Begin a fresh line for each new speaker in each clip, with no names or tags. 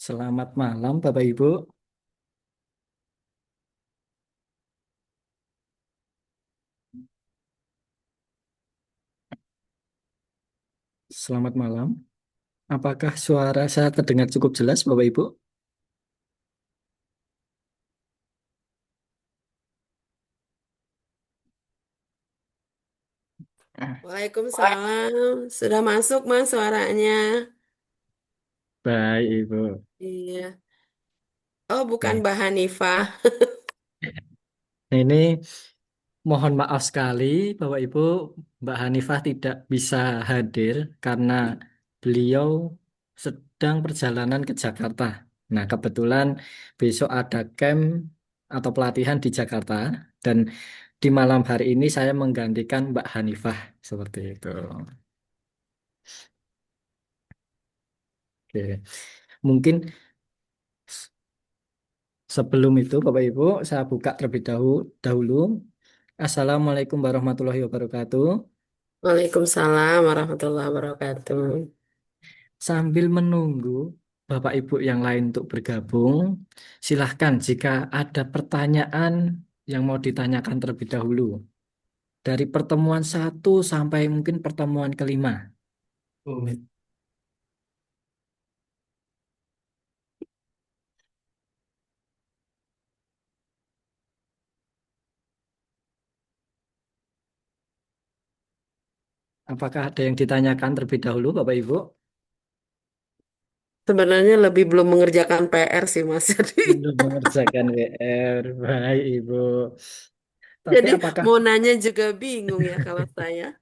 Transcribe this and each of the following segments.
Selamat malam, Bapak Ibu. Selamat malam. Apakah suara saya terdengar cukup jelas, Bapak Ibu?
Waalaikumsalam. Sudah masuk Mas suaranya.
Baik, Ibu.
Iya. Oh, bukan
Oke.
Mbak Hanifah.
Nah, ini mohon maaf sekali, Bapak Ibu, Mbak Hanifah tidak bisa hadir karena beliau sedang perjalanan ke Jakarta. Nah, kebetulan besok ada camp atau pelatihan di Jakarta dan di malam hari ini saya menggantikan Mbak Hanifah seperti itu. Oke. Mungkin sebelum itu, Bapak Ibu, saya buka terlebih dahulu. Assalamualaikum warahmatullahi wabarakatuh.
Waalaikumsalam warahmatullahi wabarakatuh.
Sambil menunggu Bapak Ibu yang lain untuk bergabung, silahkan jika ada pertanyaan yang mau ditanyakan terlebih dahulu. Dari pertemuan satu sampai mungkin pertemuan kelima. Oh. Apakah ada yang ditanyakan terlebih dahulu, Bapak Ibu?
Sebenarnya lebih belum mengerjakan PR sih Mas.
Belum mengerjakan WR, baik Ibu. Tapi
Jadi
apakah
mau nanya juga bingung ya kalau saya.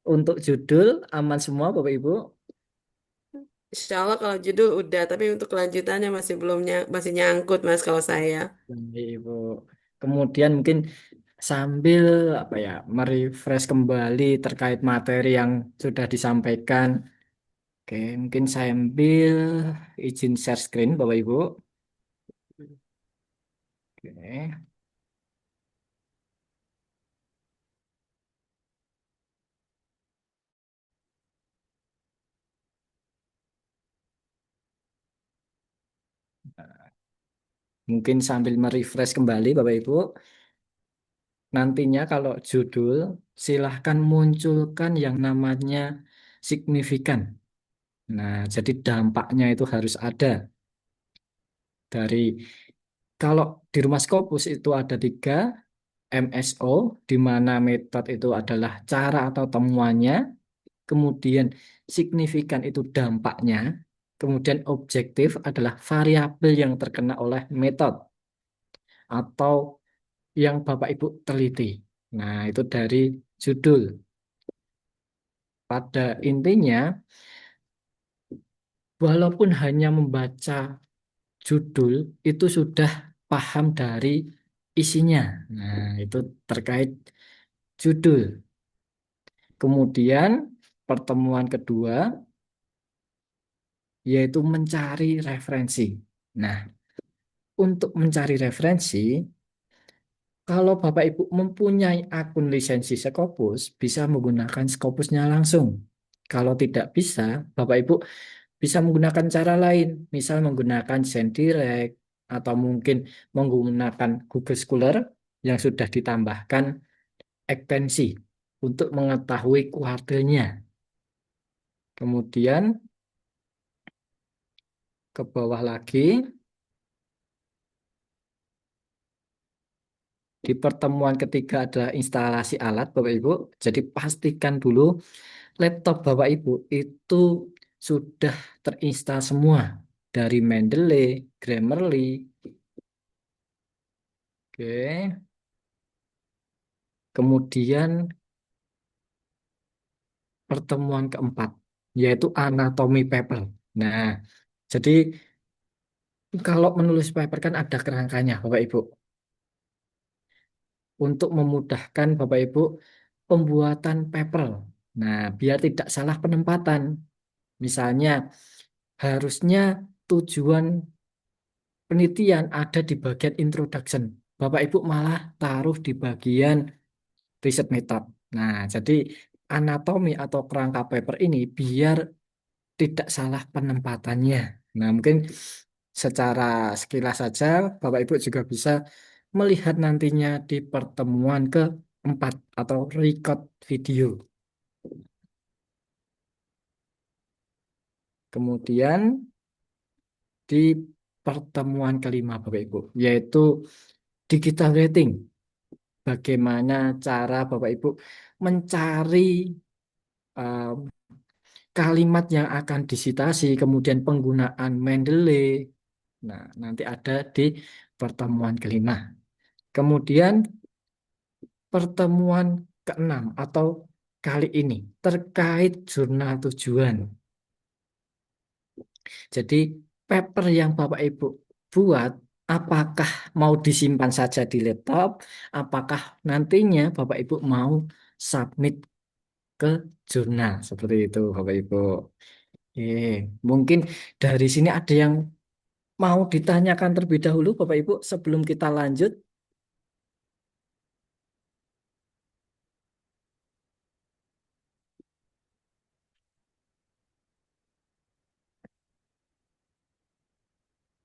untuk judul aman semua, Bapak Ibu?
Insya Allah kalau judul udah, tapi untuk kelanjutannya masih belum masih nyangkut Mas kalau saya.
Baik, Ibu. Kemudian mungkin sambil apa ya, merefresh kembali terkait materi yang sudah disampaikan. Oke, mungkin sambil izin share screen, Bapak Ibu. Oke. Mungkin sambil merefresh kembali, Bapak Ibu. Nantinya kalau judul, silahkan munculkan yang namanya signifikan. Nah, jadi dampaknya itu harus ada dari kalau di Rumah Scopus itu ada 3 MSO, di mana metode itu adalah cara atau temuannya, kemudian signifikan itu dampaknya, kemudian objektif adalah variabel yang terkena oleh metode atau yang Bapak Ibu teliti. Nah, itu dari judul. Pada intinya, walaupun hanya membaca judul, itu sudah paham dari isinya. Nah, itu terkait judul. Kemudian pertemuan kedua yaitu mencari referensi. Nah, untuk mencari referensi, kalau Bapak Ibu mempunyai akun lisensi Scopus, bisa menggunakan Scopusnya langsung. Kalau tidak bisa, Bapak Ibu bisa menggunakan cara lain, misal menggunakan SendDirect atau mungkin menggunakan Google Scholar yang sudah ditambahkan ekstensi untuk mengetahui kuartilnya. Kemudian ke bawah lagi, di pertemuan ketiga adalah instalasi alat, Bapak Ibu. Jadi pastikan dulu laptop Bapak Ibu itu sudah terinstal semua dari Mendeley, Grammarly. Oke. Kemudian pertemuan keempat yaitu anatomi paper. Nah, jadi kalau menulis paper kan ada kerangkanya, Bapak Ibu. Untuk memudahkan Bapak Ibu pembuatan paper. Nah, biar tidak salah penempatan. Misalnya, harusnya tujuan penelitian ada di bagian introduction. Bapak Ibu malah taruh di bagian riset method. Nah, jadi anatomi atau kerangka paper ini biar tidak salah penempatannya. Nah, mungkin secara sekilas saja Bapak Ibu juga bisa melihat nantinya di pertemuan keempat atau record video. Kemudian di pertemuan kelima Bapak Ibu, yaitu digital rating. Bagaimana cara Bapak Ibu mencari eh, kalimat yang akan disitasi, kemudian penggunaan Mendeley. Nah, nanti ada di pertemuan kelima. Kemudian pertemuan keenam atau kali ini terkait jurnal tujuan. Jadi paper yang Bapak Ibu buat, apakah mau disimpan saja di laptop, apakah nantinya Bapak Ibu mau submit ke jurnal seperti itu Bapak Ibu. Mungkin dari sini ada yang mau ditanyakan terlebih dahulu Bapak Ibu sebelum kita lanjut.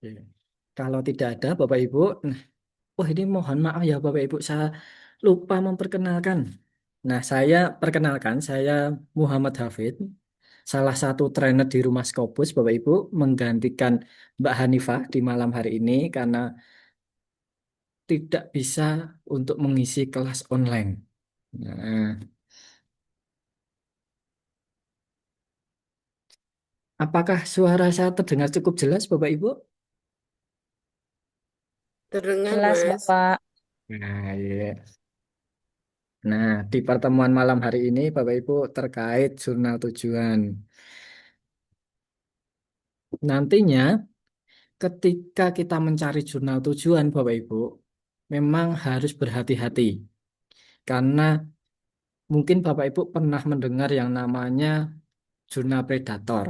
Oke. Kalau tidak ada Bapak Ibu, nah, wah ini mohon maaf ya Bapak Ibu, saya lupa memperkenalkan. Nah, saya perkenalkan, saya Muhammad Hafid, salah satu trainer di Rumah Scopus Bapak Ibu, menggantikan Mbak Hanifah di malam hari ini karena tidak bisa untuk mengisi kelas online. Nah, apakah suara saya terdengar cukup jelas Bapak Ibu?
Terdengar,
Jelas,
Mas.
Bapak.
Nah, iya. Nah, di pertemuan malam hari ini, Bapak Ibu, terkait jurnal tujuan. Nantinya, ketika kita mencari jurnal tujuan, Bapak Ibu, memang harus berhati-hati. Karena mungkin Bapak Ibu pernah mendengar yang namanya jurnal predator,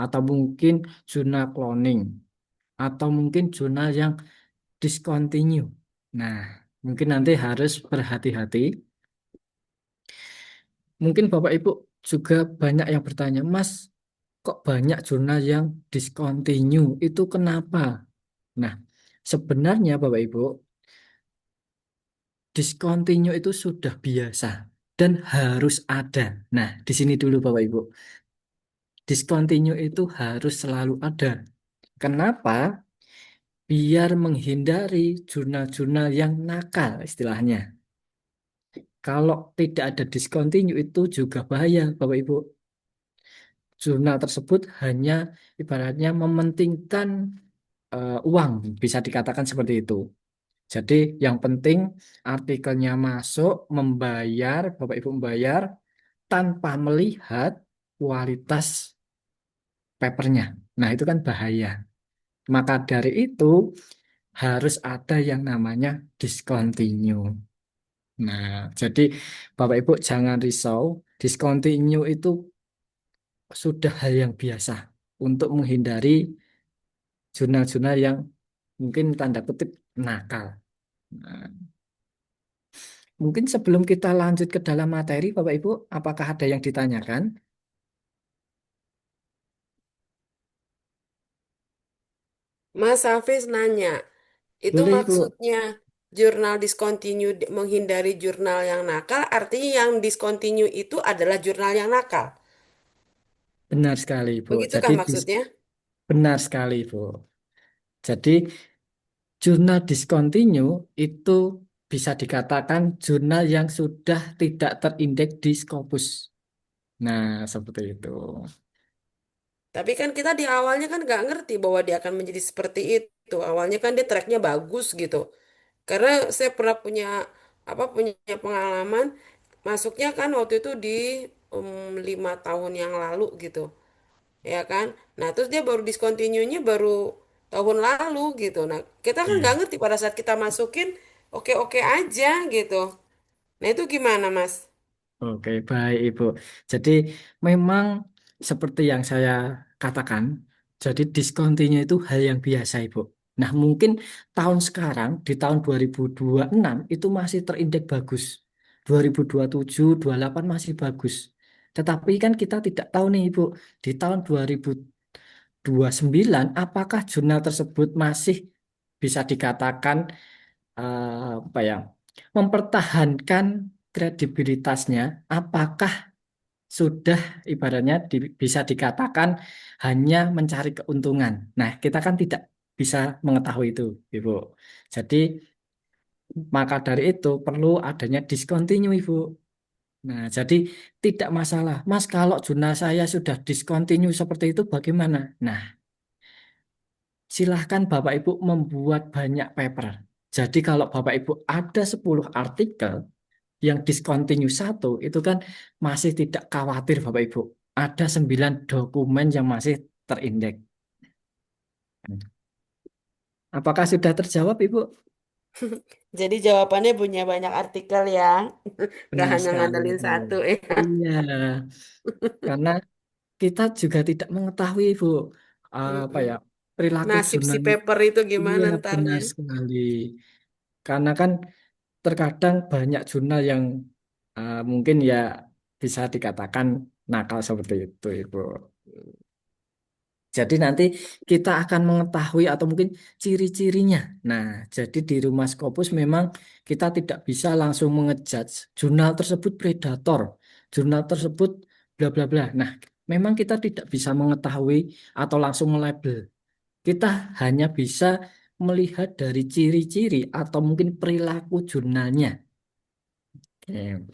atau mungkin jurnal cloning, atau mungkin jurnal yang discontinue. Nah, mungkin nanti harus berhati-hati. Mungkin Bapak Ibu juga banyak yang bertanya, Mas, kok banyak jurnal yang discontinue? Itu kenapa? Nah, sebenarnya Bapak Ibu, discontinue itu sudah biasa dan harus ada. Nah, di sini dulu Bapak Ibu. Discontinue itu harus selalu ada. Kenapa? Biar menghindari jurnal-jurnal yang nakal istilahnya. Kalau tidak ada discontinue itu juga bahaya Bapak Ibu. Jurnal tersebut hanya ibaratnya mementingkan uang, bisa dikatakan seperti itu. Jadi yang penting artikelnya masuk, membayar, Bapak Ibu membayar tanpa melihat kualitas papernya. Nah itu kan bahaya. Maka dari itu harus ada yang namanya discontinue. Nah jadi Bapak Ibu jangan risau, discontinue itu sudah hal yang biasa untuk menghindari jurnal-jurnal yang mungkin tanda kutip nakal. Nah, mungkin sebelum kita lanjut ke dalam materi, Bapak Ibu, apakah ada yang ditanyakan?
Mas Hafiz nanya, itu
Boleh, Bu.
maksudnya jurnal discontinue menghindari jurnal yang nakal, artinya yang discontinue itu adalah jurnal yang nakal.
Benar sekali, Bu. Jadi
Begitukah maksudnya?
benar sekali, Bu. Jadi jurnal discontinue itu bisa dikatakan jurnal yang sudah tidak terindeks di Scopus. Nah, seperti itu.
Tapi kan kita di awalnya kan nggak ngerti bahwa dia akan menjadi seperti itu. Awalnya kan dia tracknya bagus gitu. Karena saya pernah punya pengalaman masuknya kan waktu itu di 5 tahun yang lalu gitu, ya kan. Nah terus dia baru discontinue-nya baru tahun lalu gitu. Nah kita kan nggak
Ya.
ngerti pada saat kita masukin oke-oke aja gitu. Nah itu gimana Mas?
Oke, baik Ibu. Jadi memang seperti yang saya katakan, jadi diskontinya itu hal yang biasa Ibu. Nah, mungkin tahun sekarang di tahun 2026 itu masih terindeks bagus. 2027, 28 masih bagus. Tetapi kan kita tidak tahu nih Ibu, di tahun 2029 apakah jurnal tersebut masih bisa dikatakan apa ya, mempertahankan kredibilitasnya, apakah sudah ibaratnya bisa dikatakan hanya mencari keuntungan. Nah, kita kan tidak bisa mengetahui itu, Ibu. Jadi, maka dari itu perlu adanya discontinue, Ibu. Nah, jadi tidak masalah. Mas, kalau jurnal saya sudah discontinue seperti itu bagaimana? Nah, silahkan Bapak Ibu membuat banyak paper. Jadi kalau Bapak Ibu ada 10 artikel yang discontinue satu, itu kan masih tidak khawatir Bapak Ibu. Ada 9 dokumen yang masih terindeks. Apakah sudah terjawab Ibu?
Jadi jawabannya punya banyak artikel ya, nggak
Benar
hanya
sekali.
ngandelin satu ya.
Iya, karena kita juga tidak mengetahui Ibu, apa
Mm-mm.
ya, perilaku
Nasib si
jurnal.
paper itu
Iya,
gimana
benar
ntarnya?
sekali. Karena kan terkadang banyak jurnal yang mungkin ya bisa dikatakan nakal seperti itu, Ibu. Jadi nanti kita akan mengetahui atau mungkin ciri-cirinya. Nah, jadi di rumah Scopus memang kita tidak bisa langsung mengejudge jurnal tersebut predator, jurnal tersebut bla bla bla. Nah, memang kita tidak bisa mengetahui atau langsung melabel. Kita hanya bisa melihat dari ciri-ciri atau mungkin perilaku jurnalnya. Oke.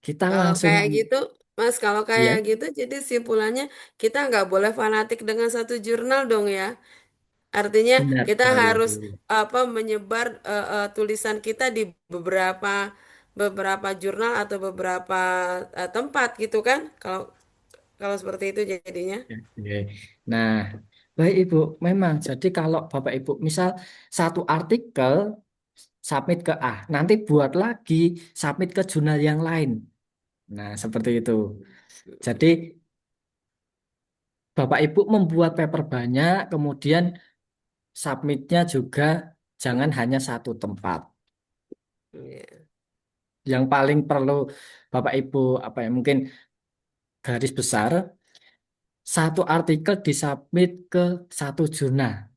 Kita
Kalau
langsung
kayak gitu, Mas, kalau kayak
ya,
gitu, jadi simpulannya kita nggak boleh fanatik dengan satu jurnal dong ya. Artinya
benar
kita
sekali.
harus apa menyebar tulisan kita di beberapa beberapa jurnal atau beberapa tempat gitu kan? Kalau kalau seperti itu jadinya.
Oke. Nah, baik Ibu, memang jadi kalau Bapak Ibu misal satu artikel submit ke A, nanti buat lagi submit ke jurnal yang lain. Nah, seperti itu. Jadi Bapak Ibu membuat paper banyak, kemudian submitnya juga jangan hanya satu tempat.
Iya.
Yang paling perlu Bapak Ibu apa ya mungkin garis besar satu artikel disubmit ke satu jurnal.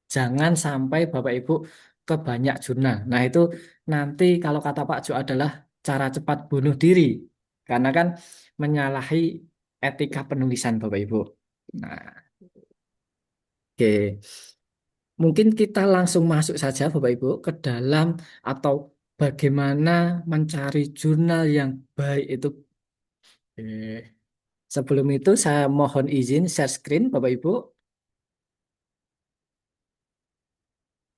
Jangan sampai Bapak Ibu ke banyak jurnal. Nah, itu nanti kalau kata Pak Jo adalah cara cepat bunuh diri. Karena kan menyalahi etika penulisan Bapak Ibu. Nah, oke. Mungkin kita langsung masuk saja Bapak Ibu ke dalam atau bagaimana mencari jurnal yang baik itu. Oke. Sebelum itu saya mohon izin share screen Bapak Ibu.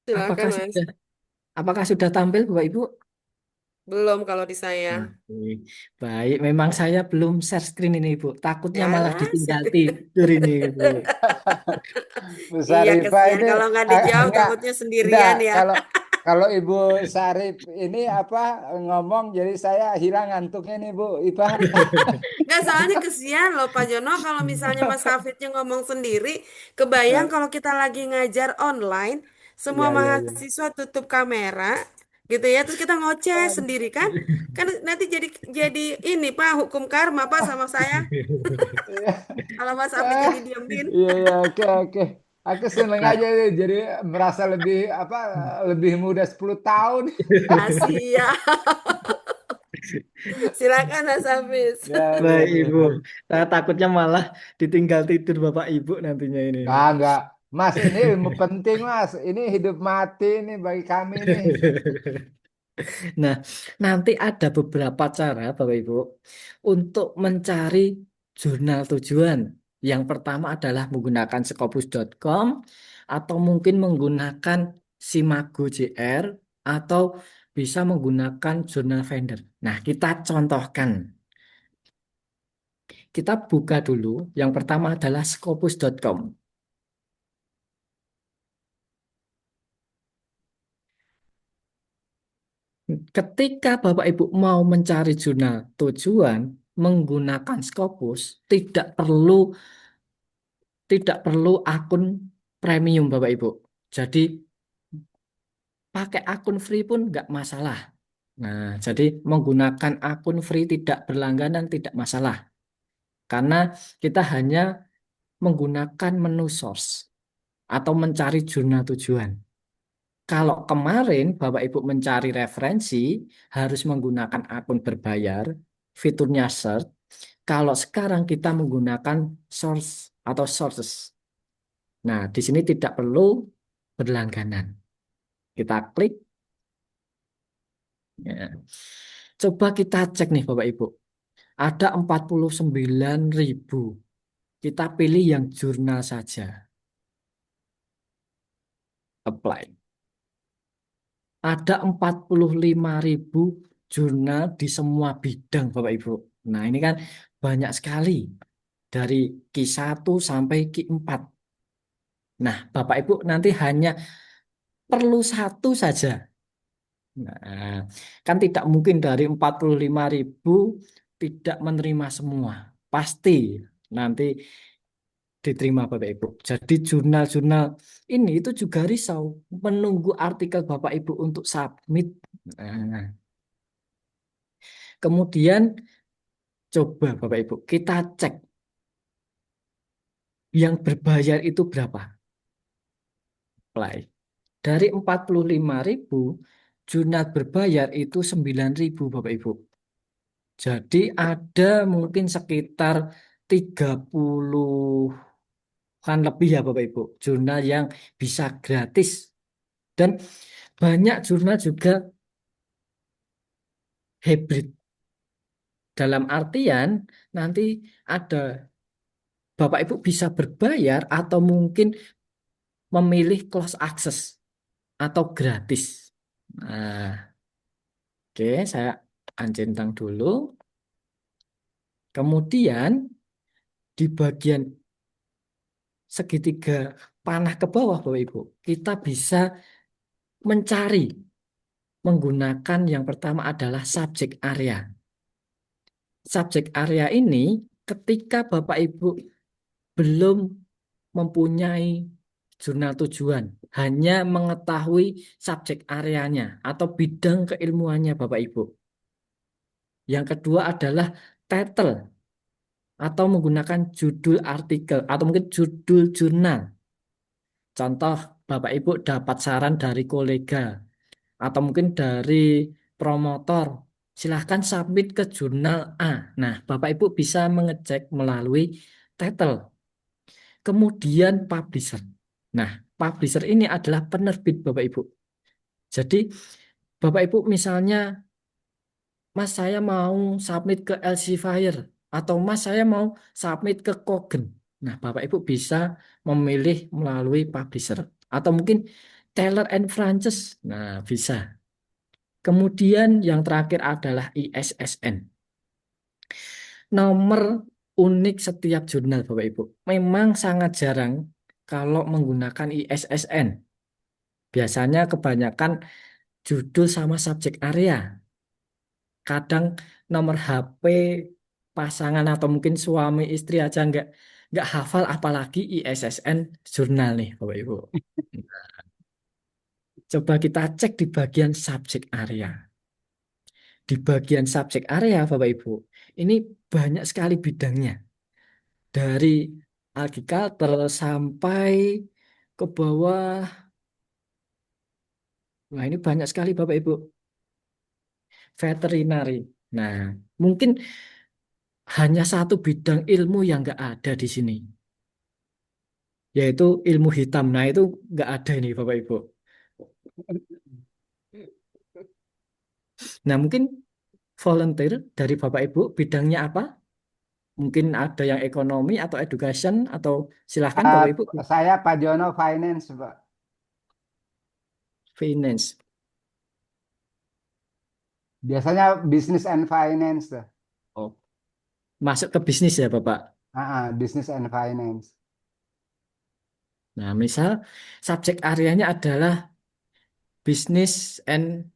Silakan
Apakah
Mas.
sudah apakah sudah tampil Bapak Ibu?
Belum kalau di saya.
Oke. Baik, memang saya belum share screen ini, Bu. Takutnya
Ya
malah
lah,
ditinggal tidur ini, Bu.
Bu
iya
Sarifah
kesian
ini
kalau nggak dijawab
enggak
takutnya
enggak
sendirian ya.
kalau kalau Ibu Sarif ini apa ngomong jadi saya hilang ngantuknya nih Bu Ipa.
Nggak, soalnya kesian loh Pak Jono kalau misalnya Mas Hafidnya ngomong sendiri, kebayang kalau kita lagi ngajar online, semua
Iya iya iya.
mahasiswa tutup kamera, gitu ya, terus kita ngoceh sendiri kan, kan nanti jadi ini Pak hukum karma Pak sama saya kalau Mas Hafidnya
Ah,
didiemin.
iya iya oke oke. Aku seneng aja nih, jadi merasa lebih apa lebih muda 10 tahun.
Asia, silakan Mas Hafiz.
Ya
Baik,
ya
Ibu.
ya.
Saya takutnya malah ditinggal tidur Bapak Ibu nantinya ini.
Kagak. Mas, ini ilmu penting, Mas. Ini hidup mati nih bagi kami nih.
Nah, nanti ada beberapa cara, Bapak Ibu, untuk mencari jurnal tujuan. Yang pertama adalah menggunakan scopus.com atau mungkin menggunakan Simago JR atau bisa menggunakan jurnal vendor. Nah, kita contohkan. Kita buka dulu. Yang pertama adalah scopus.com. Ketika Bapak Ibu mau mencari jurnal tujuan menggunakan Scopus, tidak perlu akun premium Bapak Ibu. Jadi pakai akun free pun nggak masalah. Nah, jadi menggunakan akun free tidak berlangganan tidak masalah. karena kita hanya menggunakan menu source atau mencari jurnal tujuan. Kalau kemarin Bapak Ibu mencari referensi harus menggunakan akun berbayar, fiturnya search. Kalau sekarang kita menggunakan source atau sources. Nah, di sini tidak perlu berlangganan. Kita klik. Ya. Coba kita cek nih Bapak Ibu. Ada 49.000. Kita pilih yang jurnal saja. Apply. Ada 45.000 jurnal di semua bidang Bapak Ibu. Nah, ini kan banyak sekali. Dari Q1 sampai Q4. Nah, Bapak Ibu nanti hanya perlu satu saja. Nah, kan tidak mungkin dari 45.000 tidak menerima semua. Pasti nanti diterima Bapak Ibu. Jadi jurnal-jurnal ini itu juga risau menunggu artikel Bapak Ibu untuk submit. Nah, kemudian coba Bapak Ibu kita cek yang berbayar itu berapa? Apply. Dari 45.000 jurnal berbayar itu 9.000 Bapak Ibu. Jadi ada mungkin sekitar 30-an lebih ya Bapak Ibu jurnal yang bisa gratis. Dan banyak jurnal juga hybrid. Dalam artian nanti ada Bapak Ibu bisa berbayar atau mungkin memilih close access atau gratis. Nah, oke, saya uncentang dulu. Kemudian di bagian segitiga panah ke bawah Bapak Ibu, kita bisa mencari menggunakan yang pertama adalah subject area. Subject area ini ketika Bapak Ibu belum mempunyai jurnal tujuan, hanya mengetahui subjek areanya atau bidang keilmuannya Bapak Ibu. Yang kedua adalah title atau menggunakan judul artikel atau mungkin judul jurnal. Contoh, Bapak Ibu dapat saran dari kolega atau mungkin dari promotor. Silahkan submit ke jurnal A. Nah, Bapak Ibu bisa mengecek melalui title. Kemudian publisher. Nah, publisher ini adalah penerbit Bapak Ibu. Jadi Bapak Ibu misalnya, Mas saya mau submit ke Elsevier atau Mas saya mau submit ke Kogen. Nah, Bapak Ibu bisa memilih melalui publisher atau mungkin Taylor and Francis. Nah, bisa. Kemudian yang terakhir adalah ISSN. Nomor unik setiap jurnal Bapak Ibu. Memang sangat jarang kalau menggunakan ISSN. Biasanya kebanyakan judul sama subjek area. Kadang nomor HP pasangan atau mungkin suami istri aja nggak hafal apalagi ISSN jurnal nih Bapak Ibu. Coba kita cek di bagian subjek area. Di bagian subjek area Bapak Ibu, ini banyak sekali bidangnya. Dari agriculture sampai ke bawah. Wah, ini banyak sekali Bapak Ibu. Veterinary. Nah, mungkin hanya satu bidang ilmu yang nggak ada di sini, yaitu ilmu hitam. Nah, itu nggak ada ini Bapak Ibu. Nah, mungkin volunteer dari Bapak Ibu bidangnya apa? Mungkin ada yang ekonomi atau education atau silahkan
Eh,
Bapak Ibu.
saya Pak Jono Finance, Pak.
Finance.
Biasanya Business and Finance tuh.
Oh, masuk ke bisnis ya Bapak.
Business and Finance.
Nah, misal subjek areanya adalah business and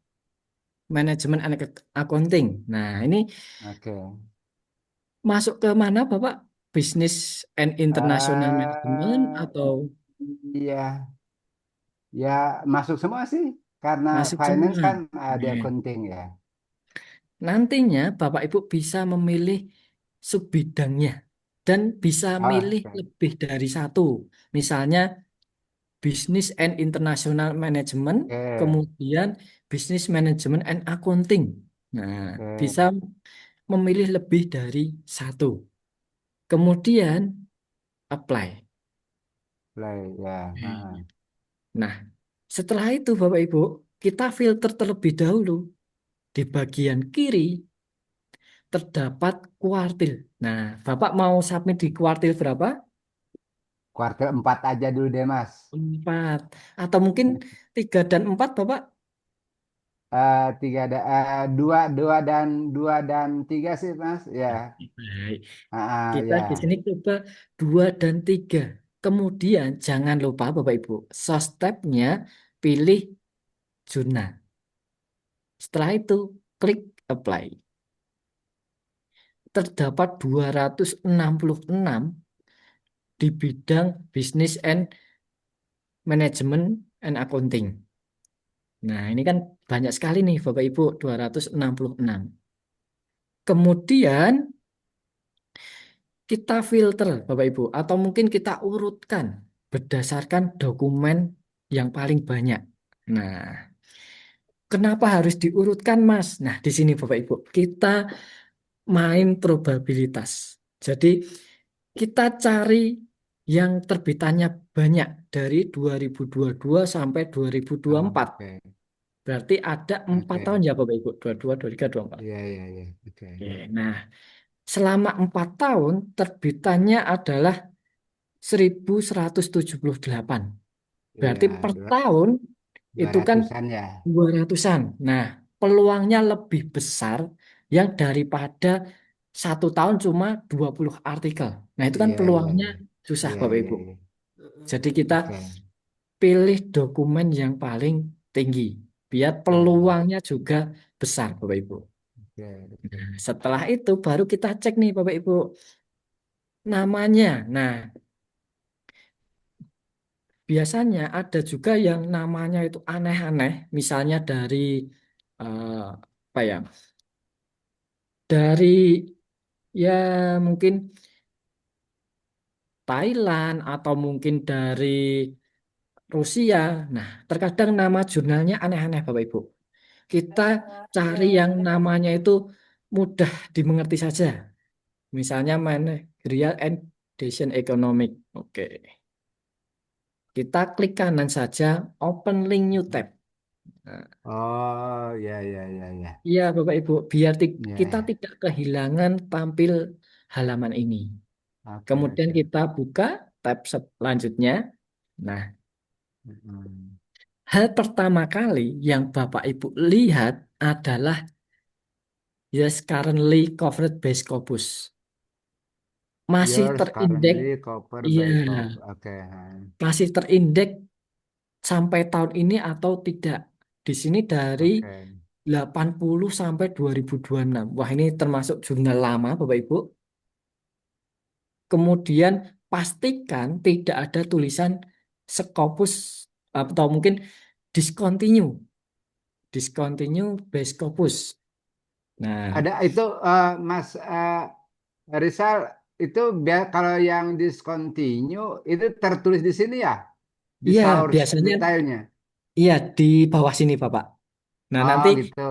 management and accounting. Nah, ini
Oke.
masuk ke mana Bapak? Business and international management
eh
atau
iya, ya masuk semua sih. Karena
masuk
finance
semua?
kan ada
Nah,
accounting ya.
nantinya Bapak Ibu bisa memilih subbidangnya. dan bisa
Oh,
milih
oke.
lebih dari satu. Misalnya Business and International Management,
Oke.
kemudian Business Management and Accounting. Nah, bisa
Oke.
memilih lebih dari satu. Kemudian apply.
Play ya.
Hmm.
Ha.
Nah, setelah itu Bapak Ibu, kita filter terlebih dahulu. Di bagian kiri terdapat kuartil. Nah, Bapak mau submit di kuartil berapa?
Kuartal 4 aja dulu deh, Mas.
Empat. Atau mungkin tiga dan empat, Bapak?
Tiga ada dua dua dan tiga sih, Mas. Ya.
Baik. Kita di
Ya.
sini coba dua dan tiga. Kemudian jangan lupa Bapak Ibu, stepnya pilih jurnal. Setelah itu klik apply. Terdapat 266 di bidang Business and Management and Accounting. Nah, ini kan banyak sekali nih Bapak Ibu, 266. Kemudian kita filter Bapak Ibu atau mungkin kita urutkan berdasarkan dokumen yang paling banyak. Nah, kenapa harus diurutkan, Mas? Nah, di sini Bapak Ibu, kita main probabilitas. Jadi, kita cari yang terbitannya banyak dari 2022 sampai 2024.
Oke.
Berarti ada 4 tahun
Oke.
ya Bapak Ibu, 22, 23, 24.
Iya, iya, iya. Oke.
Oke, nah, selama 4 tahun terbitannya adalah 1178.
Iya,
Berarti per
dua,
tahun
dua
itu kan
ratusan ya.
200-an. Nah, peluangnya lebih besar yang daripada 1 tahun cuma 20 artikel. Nah, itu kan
Iya, iya,
peluangnya
iya.
susah
Iya,
Bapak
iya,
Ibu.
iya.
Mm-mm.
Jadi kita
Oke.
pilih dokumen yang paling tinggi. Biar
Oke.
peluangnya juga besar Bapak Ibu.
Oke. Oke.
Nah, setelah itu baru kita cek nih Bapak Ibu namanya. Nah, biasanya ada juga yang namanya itu aneh-aneh, misalnya dari apa ya? Dari ya mungkin Thailand atau mungkin dari Rusia. Nah, terkadang nama jurnalnya aneh-aneh Bapak Ibu. Kita cari yang namanya itu mudah dimengerti saja. Misalnya Managerial and Decision Economic. Oke. Kita klik kanan saja, open link new tab. Nah,
Oh, iya, iya, iya, iya.
iya, Bapak Ibu, biar
Iya,
kita
iya.
tidak kehilangan tampil halaman ini.
Oke,
Kemudian
oke.
kita buka tab selanjutnya. Nah,
Mm.
hal pertama kali yang Bapak Ibu lihat adalah yes currently covered by Scopus. Masih
Yours
terindeks,
currently covered
iya,
by cop. Oke.
masih terindeks sampai tahun ini atau tidak. Di sini dari
Oke.
80 sampai 2026. Wah, ini termasuk jurnal lama, Bapak Ibu. Kemudian pastikan tidak ada tulisan Scopus atau mungkin discontinue, discontinue by Scopus. Nah,
Ada itu Mas Rizal itu biar kalau yang discontinue itu tertulis di sini ya di
iya
source
biasanya
detailnya.
iya di bawah sini, Bapak. Nah, nanti
Oh gitu.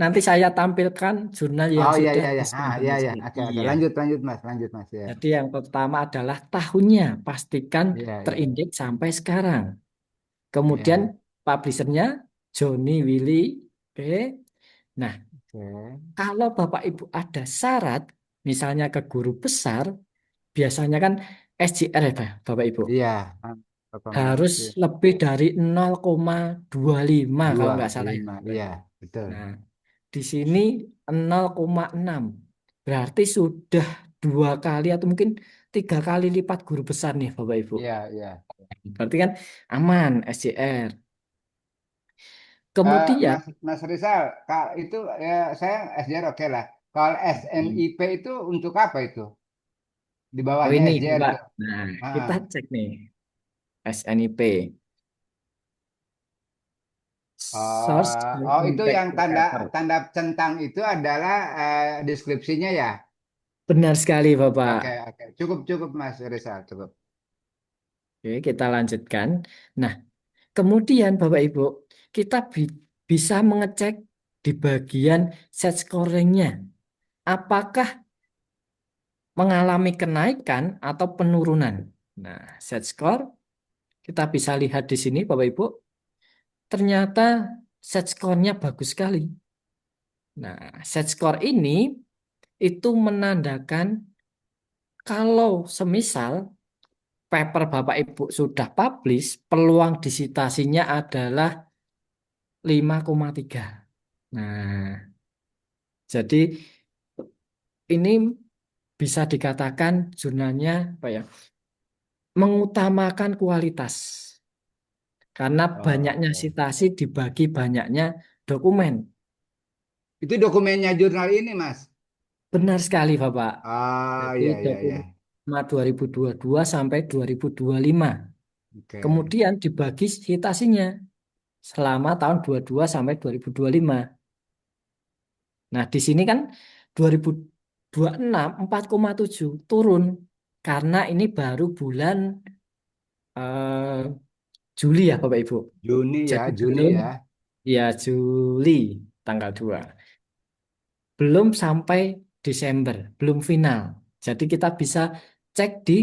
nanti saya tampilkan jurnal yang
Oh iya
sudah
iya iya. Ah iya
discontinue.
iya. Oke oke.
Iya.
Lanjut Mas ya.
Jadi yang pertama adalah tahunnya, pastikan
Iya iya
terindeks sampai sekarang. Kemudian
iya.
publishernya Johnny Willy. Oke. Nah,
Oke.
kalau Bapak Ibu ada syarat, misalnya ke guru besar, biasanya kan SJR ya Bapak Ibu.
Iya. Ah, otomatis
Harus lebih dari 0,25 kalau
dua
nggak salah ya
lima.
Bapak
Iya
Ibu.
betul.
Nah, di sini 0,6. Berarti sudah 2 kali atau mungkin 3 kali lipat guru besar nih Bapak Ibu.
Iya iya.
Berarti kan aman SJR. Kemudian,
Mas Mas Rizal, itu ya saya SJR oke lah. Kalau SNIP itu untuk apa itu? Di
oh
bawahnya
ini
SJR
Bapak.
itu.
Nah, kita
Ah.
cek nih SNIP. Source
Oh itu
Impact
yang tanda
Indicator.
tanda centang itu adalah deskripsinya ya.
Benar sekali, Bapak.
Oke, oke. Cukup, cukup Mas Rizal, cukup.
Oke, kita lanjutkan. Nah, kemudian Bapak Ibu, kita bisa mengecek di bagian set scoringnya. Apakah mengalami kenaikan atau penurunan? Nah, set score kita bisa lihat di sini Bapak Ibu. Ternyata set score-nya bagus sekali. Nah, set score ini itu menandakan kalau semisal paper Bapak Ibu sudah publish, peluang disitasinya adalah 5,3. Nah, jadi ini bisa dikatakan jurnalnya apa ya? Mengutamakan kualitas. Karena
Oh,
banyaknya
oke.
sitasi dibagi banyaknya dokumen.
Itu dokumennya jurnal ini, Mas.
Benar sekali, Bapak.
Ah,
Jadi
iya, iya, iya.
dokumen 2022 sampai 2025.
Oke.
Kemudian dibagi sitasinya selama tahun 22 sampai 2025. Nah, di sini kan 2026 4,7 turun karena ini baru bulan eh, Juli ya Bapak Ibu.
Juni ya,
Jadi
Juni
belum
ya.
ya Juli tanggal 2. Belum sampai Desember, belum final. Jadi kita bisa cek di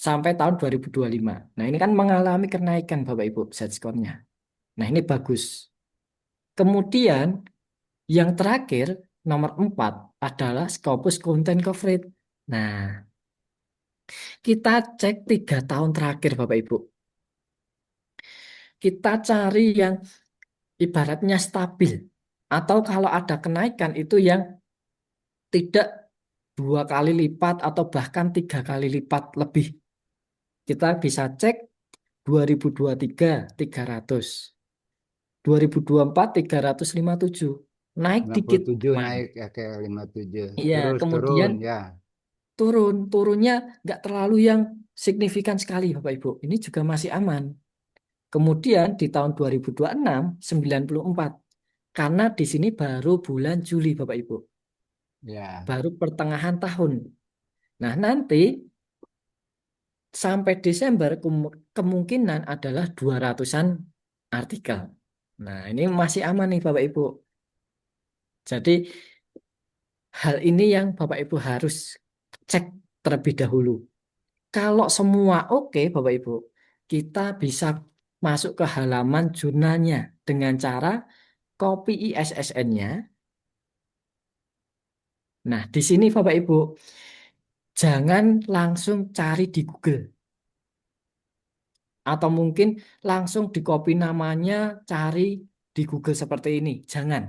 sampai tahun 2025. Nah, ini kan mengalami kenaikan Bapak Ibu set score-nya. Nah, ini bagus. Kemudian yang terakhir nomor 4 adalah Scopus Content Coverage. Nah, kita cek 3 tahun terakhir Bapak Ibu. Kita cari yang ibaratnya stabil. Atau kalau ada kenaikan itu yang tidak 2 kali lipat atau bahkan 3 kali lipat lebih. Kita bisa cek 2023 300, 2024 357, naik
Enam puluh
dikit
tujuh
kemarin.
naik ya ke 57.
Iya,
Terus turun
kemudian
ya.
turunnya nggak terlalu yang signifikan sekali Bapak Ibu. Ini juga masih aman. Kemudian di tahun 2026 94. Karena di sini baru bulan Juli Bapak Ibu.
Ya.
Baru pertengahan tahun. Nah, nanti sampai Desember kemungkinan adalah 200-an artikel. Nah, ini masih aman nih Bapak Ibu. Jadi hal ini yang Bapak Ibu harus cek terlebih dahulu. Kalau semua oke Bapak Ibu, kita bisa masuk ke halaman jurnalnya dengan cara copy ISSN-nya. Nah, di sini Bapak Ibu, jangan langsung cari di Google. Atau mungkin langsung di copy namanya, cari di Google seperti ini. Jangan.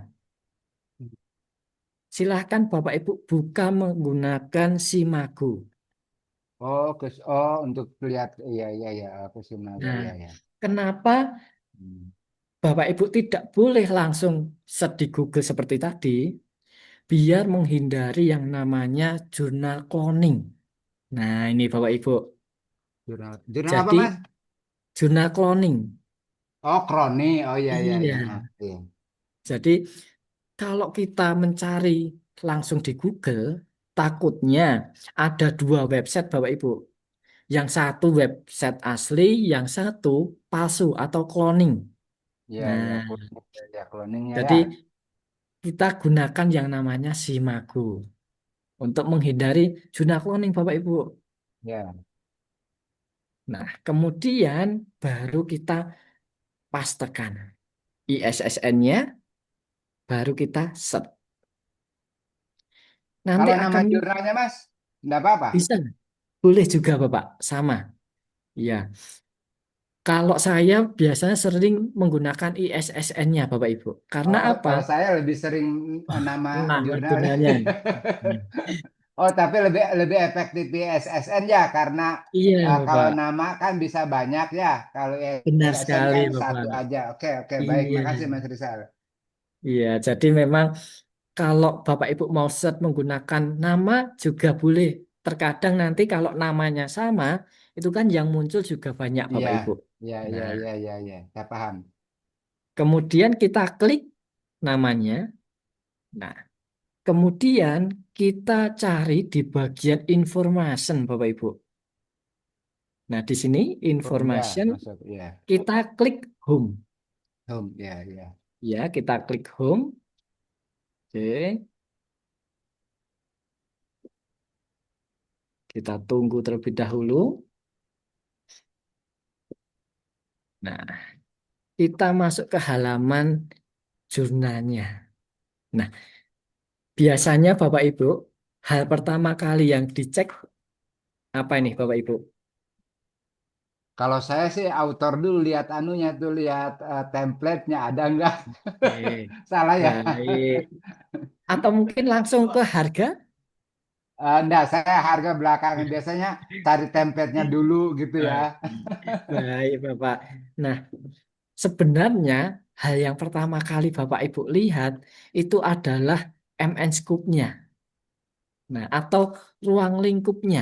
Silahkan Bapak Ibu buka menggunakan Simago.
Oh, untuk lihat, iya, iya, iya, aku sih
Nah,
iya, ya.
kenapa
Hmm.
Bapak Ibu tidak boleh langsung search di Google seperti tadi? Biar menghindari yang namanya jurnal cloning. Nah, ini Bapak Ibu.
Jurnal apa,
Jadi,
Mas?
jurnal cloning.
Oh, Kroni. Oh, iya, iya, iya.
Iya.
Ah, iya.
Jadi, kalau kita mencari langsung di Google, takutnya ada 2 website Bapak Ibu. Yang satu website asli, yang satu palsu atau cloning.
Iya, iya,
Nah,
ya, cloningnya ya.
jadi kita gunakan yang namanya Simago untuk menghindari jurnal cloning Bapak Ibu.
Ya.
Nah, kemudian baru kita pastekan ISSN-nya, baru kita set. Nanti
Kalau nama
akan
jurnalnya, Mas, enggak apa-apa.
bisa, boleh juga Bapak, sama. Ya, kalau saya biasanya sering menggunakan ISSN-nya Bapak Ibu. Karena
Oh,
apa?
kalau saya lebih sering nama
Nama
jurnalnya.
jurnalnya.
Oh, tapi lebih lebih efektif di SSN ya, karena
Iya,
kalau
Bapak.
nama kan bisa banyak ya. Kalau
Benar
SSN
sekali,
kan
Bapak.
satu aja. Oke, oke, baik.
Iya.
Makasih, Mas Rizal.
Iya, jadi memang kalau Bapak Ibu mau search menggunakan nama juga boleh. Terkadang nanti kalau namanya sama, itu kan yang muncul juga banyak
Iya,
Bapak Ibu.
iya, iya,
Nah,
iya, iya, iya. Saya paham.
kemudian kita klik namanya. Nah, Kemudian kita cari di bagian information, Bapak Ibu. Nah, di sini
Oh ya,
information
masuk ya.
kita klik home.
Home ya ya.
Ya, kita klik home. Oke, kita tunggu terlebih dahulu. Nah, kita masuk ke halaman jurnalnya. Nah, biasanya Bapak Ibu, hal pertama kali yang dicek apa ini Bapak Ibu?
Kalau saya sih autor dulu lihat anunya tuh lihat template-nya ada nggak?
Oke,
Salah ya?
baik. Atau mungkin langsung ke harga?
Enggak, saya harga belakangan biasanya cari template-nya dulu gitu ya.
Oke, baik Bapak. Nah, sebenarnya hal yang pertama kali Bapak Ibu lihat itu adalah MN scoop-nya. Nah, atau ruang lingkupnya.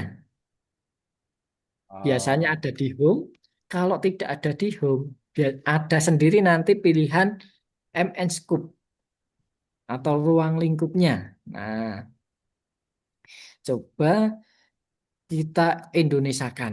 Biasanya
Oh,
ada di home. Kalau tidak ada di home, ada sendiri nanti pilihan MN scoop atau ruang lingkupnya. Nah, coba kita Indonesiakan.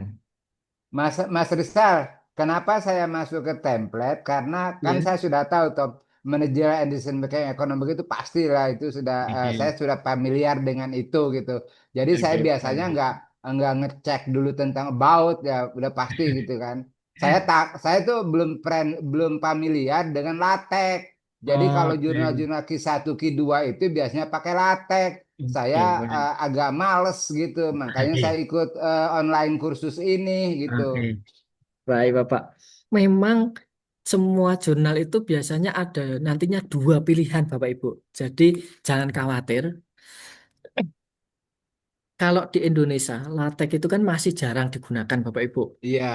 Mas Rizal, kenapa saya masuk ke template? Karena kan
Ya.
saya sudah tahu top manajer and decision making ekonomi itu pastilah itu sudah saya
Oke,
sudah familiar dengan itu gitu. Jadi saya
oke,
biasanya
baik.
nggak ngecek dulu tentang about ya udah pasti gitu kan. Saya tuh belum familiar dengan LaTeX. Jadi kalau
Oke,
jurnal-jurnal Q1 Q2 itu biasanya pakai LaTeX. Saya
oke, baik.
agak males gitu, makanya saya
Oke,
ikut online kursus ini gitu.
oke. Baik, Bapak. Memang semua jurnal itu biasanya ada nantinya dua pilihan, Bapak Ibu. Jadi jangan khawatir. Kalau di Indonesia, LaTeX itu kan masih jarang digunakan, Bapak Ibu.
Iya,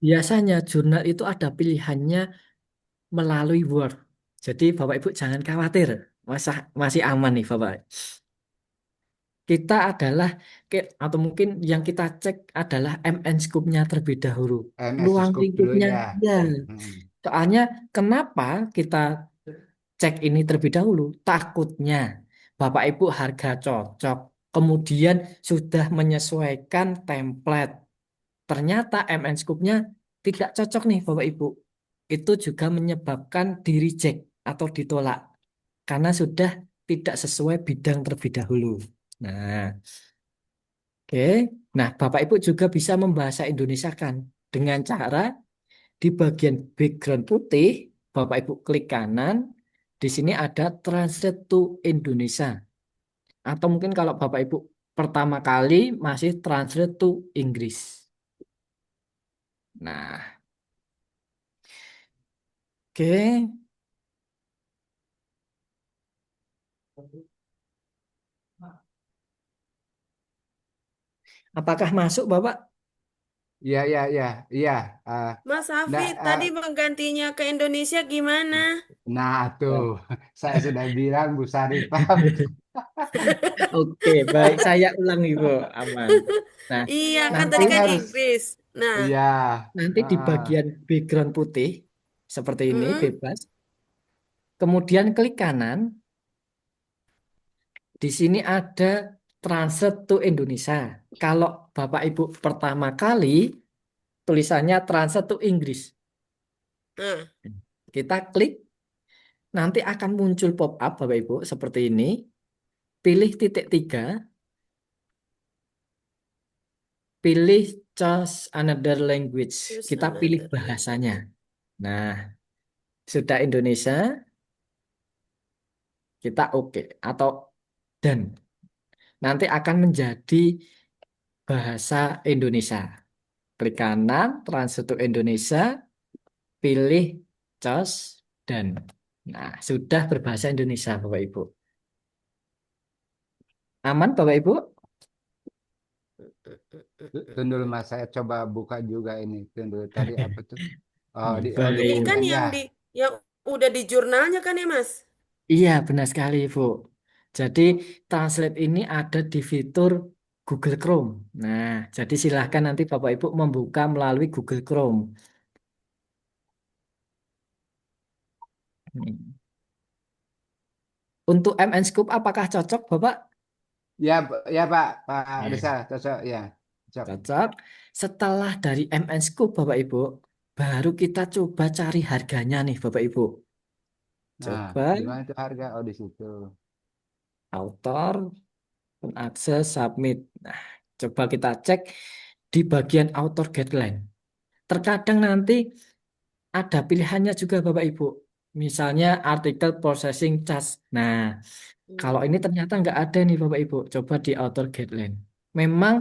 Biasanya jurnal itu ada pilihannya melalui Word. Jadi Bapak Ibu jangan khawatir. Masih aman nih, Bapak. Kita adalah atau mungkin yang kita cek adalah MN scoop-nya terlebih dahulu.
MS
Luang
Scoop dulu
lingkupnya,
ya.
ya.
Hmm.
Soalnya kenapa kita cek ini terlebih dahulu? Takutnya Bapak Ibu harga cocok, kemudian sudah menyesuaikan template. Ternyata MN scoop-nya tidak cocok nih Bapak Ibu. Itu juga menyebabkan di reject atau ditolak karena sudah tidak sesuai bidang terlebih dahulu. Nah, oke. Nah, Bapak Ibu juga bisa membahasa Indonesia kan dengan cara di bagian background putih, Bapak Ibu klik kanan, di sini ada Translate to Indonesia. Atau mungkin kalau Bapak Ibu pertama kali masih Translate to Inggris. Nah, oke. Apakah masuk Bapak?
Iya, iya, iya, iya. Eh,
Mas
nah,
Hafid, tadi menggantinya ke Indonesia gimana?
nah, tuh, saya sudah bilang Bu Saripah.
Oke, baik. Saya ulang Ibu. Aman. Nah,
Iya, kan
nanti
tadi
Kan
kan
harus,
Inggris. Nah,
iya.
nanti di
Heeh.
bagian background putih seperti ini
mm-mm.
bebas. Kemudian klik kanan. Di sini ada Translate to Indonesia. Kalau Bapak Ibu pertama kali tulisannya Translate to Inggris.
Nah,
Kita klik, nanti akan muncul pop-up Bapak Ibu seperti ini. Pilih titik tiga, pilih choose another language.
choose
Kita pilih
another
bahasanya.
language.
Nah, sudah Indonesia, kita oke atau dan nanti akan menjadi bahasa Indonesia. Klik kanan, Translate to Indonesia, pilih COS dan nah sudah berbahasa Indonesia Bapak Ibu. Aman Bapak Ibu?
Tunggu dulu Mas, saya coba buka juga ini. Tunggu dulu, tadi apa tuh? Oh di
Ini
Baik.
kan
home ya.
yang udah di jurnalnya kan ya, Mas?
Iya benar sekali Bu. Jadi Translate ini ada di fitur Google Chrome. Nah, jadi silahkan nanti Bapak Ibu membuka melalui Google Chrome. Hmm. Untuk MN Scoop apakah cocok, Bapak?
Ya, ya Pak, Pak
Ya.
Rizal, cocok ya, cocok.
Cocok. Setelah dari MN Scoop, Bapak Ibu, baru kita coba cari harganya nih, Bapak Ibu.
Nah,
Coba
di mana itu harga? Oh, di situ.
author, akses, submit. Nah, coba kita cek di bagian author guideline. Terkadang nanti ada pilihannya juga, Bapak Ibu. Misalnya artikel processing charge. Nah, kalau ini
Hmm.
ternyata nggak ada nih, Bapak Ibu. Coba di author guideline. Memang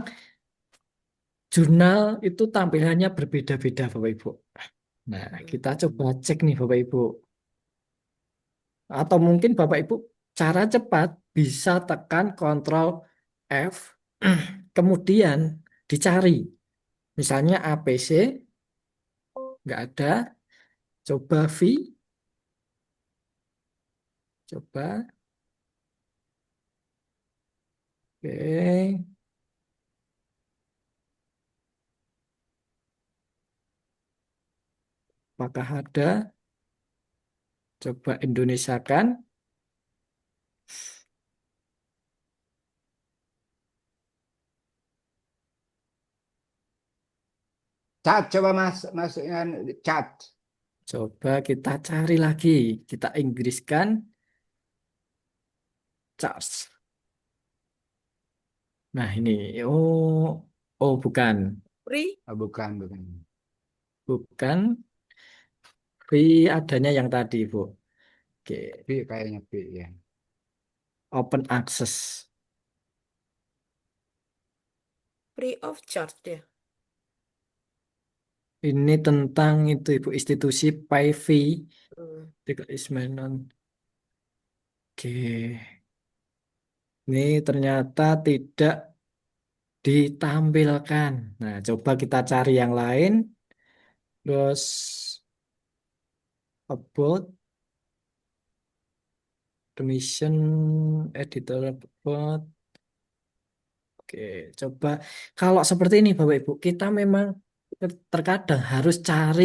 jurnal itu tampilannya berbeda-beda, Bapak Ibu. Nah, kita coba
Hmm.
cek nih, Bapak Ibu. Atau mungkin Bapak Ibu cara cepat bisa tekan Ctrl F, kemudian dicari. Misalnya APC, nggak ada. Coba V, coba. Oke, apakah ada? Coba Indonesia kan.
Cat, coba masukkan cat.
Coba kita cari lagi. Kita Inggriskan charts. Nah ini, oh, oh bukan,
Free
Oh, bukan, bukan.
bukan. V adanya yang tadi, Bu. Oke,
P kayaknya P ya.
open access.
free of charge dia.
Ini tentang itu Ibu institusi PayV.
Hmm.
Tiga Ismenon. Oke, ini ternyata tidak ditampilkan. Nah, coba kita cari yang lain. Terus about the mission editor about. Oke, coba kalau seperti ini Bapak Ibu, kita memang terkadang harus cari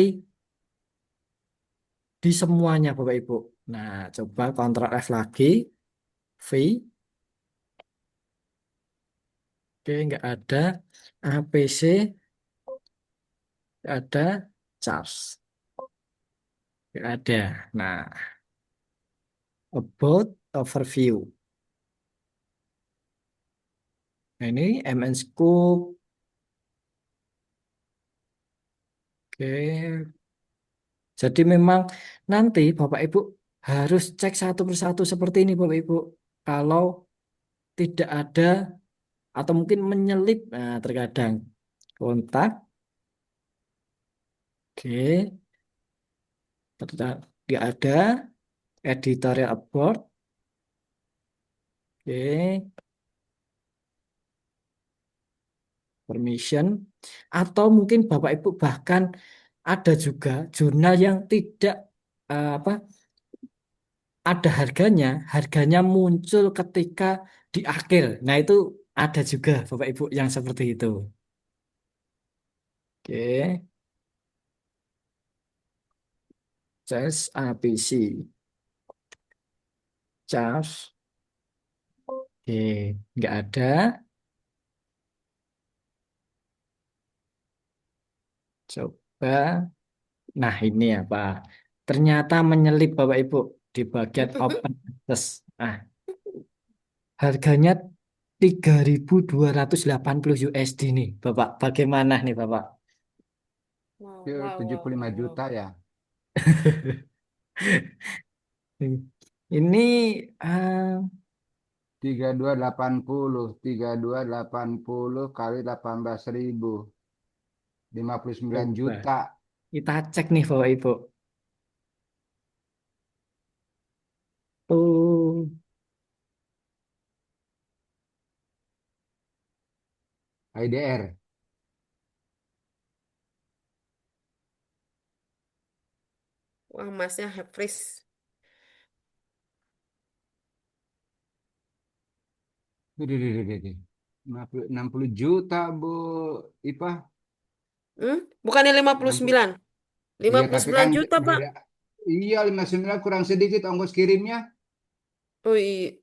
di semuanya Bapak Ibu. Nah, coba Ctrl F lagi, V, oke nggak ada, APC, nggak ada, charge, nggak ada. Nah, about overview. Nah, ini MN Scoop. Oke, jadi memang nanti Bapak Ibu harus cek satu persatu seperti ini Bapak Ibu. Kalau tidak ada atau mungkin menyelip, nah terkadang kontak, oke, tidak ada editorial abort, oke, permission, atau mungkin Bapak Ibu bahkan ada juga jurnal yang tidak apa ada harganya, harganya muncul ketika di akhir. Nah itu ada juga Bapak Ibu yang seperti itu. Oke, charge APC, charge, oke, nggak ada. Coba. Nah, ini apa? Ternyata menyelip Bapak Ibu di bagian open access. Nah, harganya 3.280 USD nih, Bapak. Bagaimana nih, Bapak?
Wow,
Itu
wow,
tujuh
wow,
puluh lima
wow, wow.
juta ya.
Ini ah,
3280 kali 18.000, 59
coba
juta.
kita cek nih, Bapak Ibu. Oh,
IDR.
Wah, masnya have freeze.
Widih, widih, widih, widih. 60 juta, Bu Ipa.
Hmm? Bukannya
60.
59?
Iya, tapi
59
kan
juta, Pak.
beda. Iya, 59 kurang sedikit ongkos kirimnya.
Oh iya.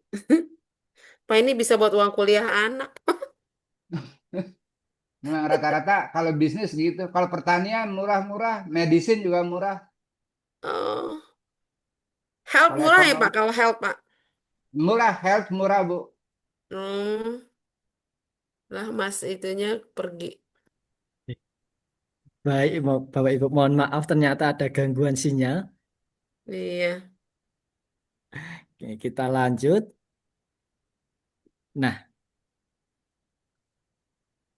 Pak ini bisa buat uang kuliah anak.
Memang rata-rata kalau bisnis gitu. Kalau pertanian murah-murah, medicine juga murah.
Oh, health
Kalau
murah ya Pak,
ekonomi
kalau health Pak.
murah, health murah Bu.
Hmm, lah Mas itunya pergi.
Baik, Bapak Ibu, mohon maaf ternyata ada gangguan sinyal.
Iya.
Oke, kita lanjut. Nah,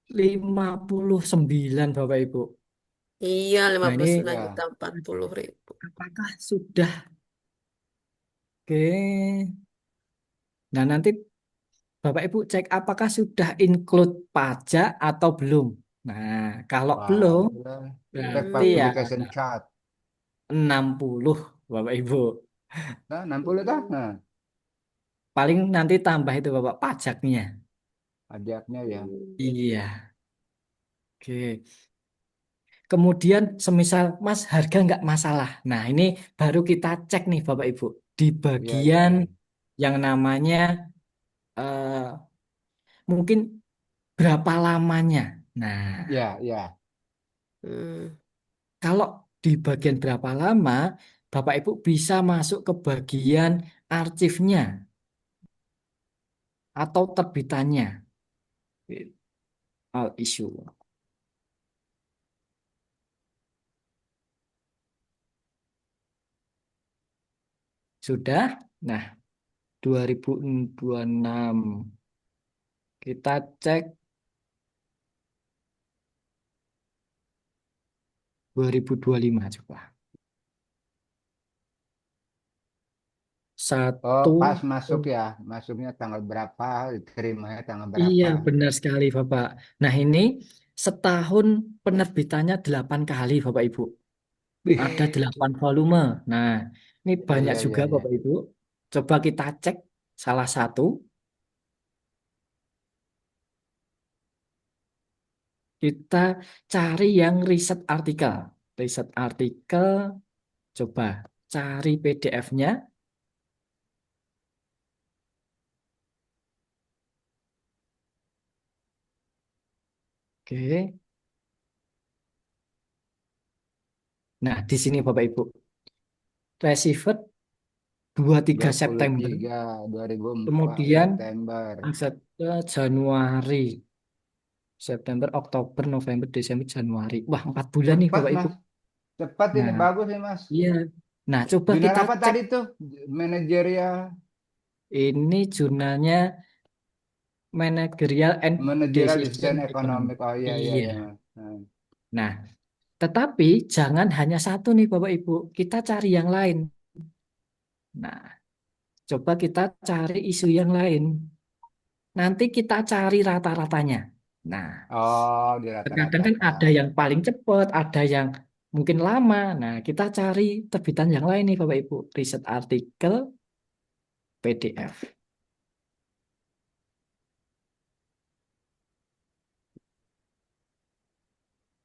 59 Bapak Ibu.
Iya, lima
Nah,
puluh
ini
sembilan juta
Ya,
40.000.
apakah sudah oke? Nah, nanti Bapak Ibu cek apakah sudah include pajak atau belum. Nah, kalau
wah,
belum,
udah. Cek
berarti ya
publication chart.
60 Bapak Ibu.
Nah, 60 dah. Nah,
Paling nanti tambah itu Bapak pajaknya.
pajaknya ya.
Iya. Oke. Kemudian semisal Mas harga nggak masalah. Nah, ini baru kita cek nih Bapak Ibu. Di
Iya, iya,
bagian
iya.
yang namanya eh, mungkin berapa lamanya. Nah,
Iya, iya.
Hmm.
kalau di bagian berapa lama, Bapak Ibu bisa masuk ke bagian arsipnya atau terbitannya. All issue. Sudah? Nah, 2026. Kita cek 2025 coba.
Oh,
Satu.
pas masuk ya. Masuknya tanggal berapa, diterimanya tanggal
Iya,
berapa.
benar sekali, Bapak. Nah, ini setahun penerbitannya 8 kali, Bapak Ibu.
Wih,
Ada 8 volume. Nah, ini
iya,
banyak
iya,
juga,
iya, iya.
Bapak Ibu. Coba kita cek salah satu. Kita cari yang riset artikel. Riset artikel, coba cari PDF-nya. Oke. Nah, di sini, Bapak Ibu. Received 23 September.
23, 2004
Kemudian
September.
asetnya Januari. September, Oktober, November, Desember, Januari. Wah, 4 bulan nih
Cepat,
Bapak Ibu.
Mas. Cepat ini,
Nah,
bagus nih, Mas.
iya. Nah, coba
Jurnal
kita
apa
cek.
tadi tuh? Manajerial,
Ini jurnalnya Managerial and
manajerial
Decision
desain
Economy.
ekonomik. Oh iya, iya,
Iya.
iya, Mas. Nah.
Nah, tetapi jangan hanya satu nih Bapak Ibu. Kita cari yang lain. Nah, coba kita cari isu yang lain. Nanti kita cari rata-ratanya. Nah,
Oh, di
terkadang kan
rata-rata.
ada yang paling cepat, ada yang mungkin lama. Nah, kita cari terbitan yang lain nih Bapak Ibu. Riset artikel PDF.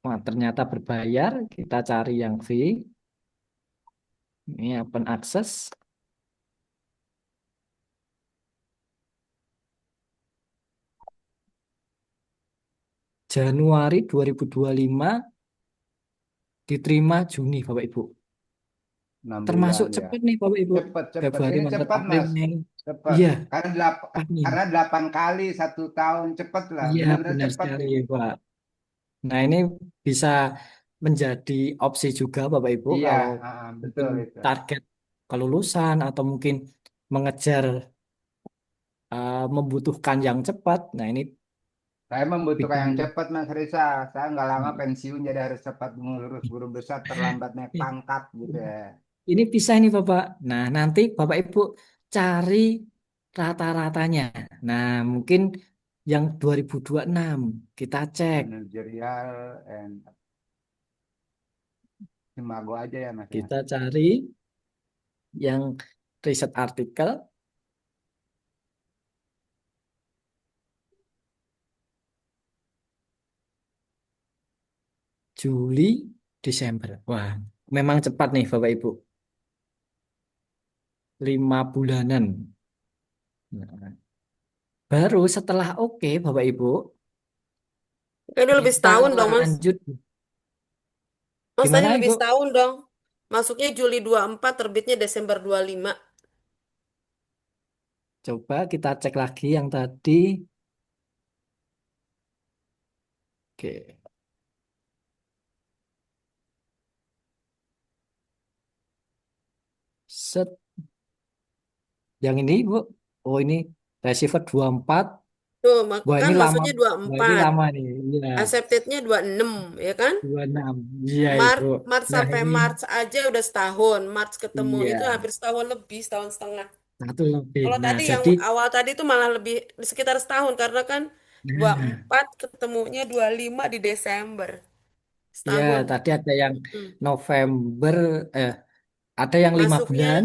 Wah, ternyata berbayar. Kita cari yang free. Ini open access. Januari 2025 diterima Juni Bapak Ibu.
6 bulan
Termasuk
ya.
cepat nih Bapak Ibu.
Cepat, cepat.
Februari,
Ini
Maret,
cepat,
April,
Mas.
Mei.
Cepat.
Iya,
Karena
pas nih.
8 kali 1 tahun. Cepat lah.
Iya,
Benar-benar
benar
cepat
sekali
ini.
Pak. Nah, ini bisa menjadi opsi juga Bapak Ibu
Iya,
kalau mungkin
betul itu.
target kelulusan atau mungkin mengejar membutuhkan yang cepat. Nah, ini
Saya membutuhkan
bisa.
yang cepat, Mas Rizal. Saya nggak lama pensiun, jadi harus cepat mengurus guru besar, terlambat naik pangkat gitu ya.
Ini bisa ini Bapak. Nah, nanti Bapak Ibu cari rata-ratanya. Nah, mungkin yang 2026 kita cek.
Manajerial and Simago aja ya, Mas ya.
Kita cari yang riset artikel Juli, Desember. Wah, memang cepat nih Bapak Ibu. 5 bulanan. Nah, baru setelah oke, Bapak Ibu,
Kayak udah lebih
kita
setahun dong, Mas.
lanjut.
Mas tadi
Gimana,
lebih
Ibu?
setahun dong. Masuknya Juli 24, terbitnya Desember 25.
Coba kita cek lagi yang tadi. Oke. Set. Yang ini, Bu. Oh, ini receiver 24.
Tuh,
Wah,
kan
ini lama.
maksudnya dua puluh
Wah, ini
empat.
lama nih. Iya,
Accepted-nya 26, ya kan?
26. Iya,
Maret,
Ibu.
Maret
Nah,
sampai
ini
Maret aja udah setahun. Maret ketemu itu
iya,
hampir setahun lebih, setahun setengah.
satu lebih.
Kalau
Nah,
tadi yang
jadi
awal tadi itu malah lebih sekitar setahun karena kan dua puluh
nah,
empat ketemunya 25 di Desember.
ya
Setahun.
tadi ada yang
Mm.
November, eh ada yang lima
Masuknya
bulan.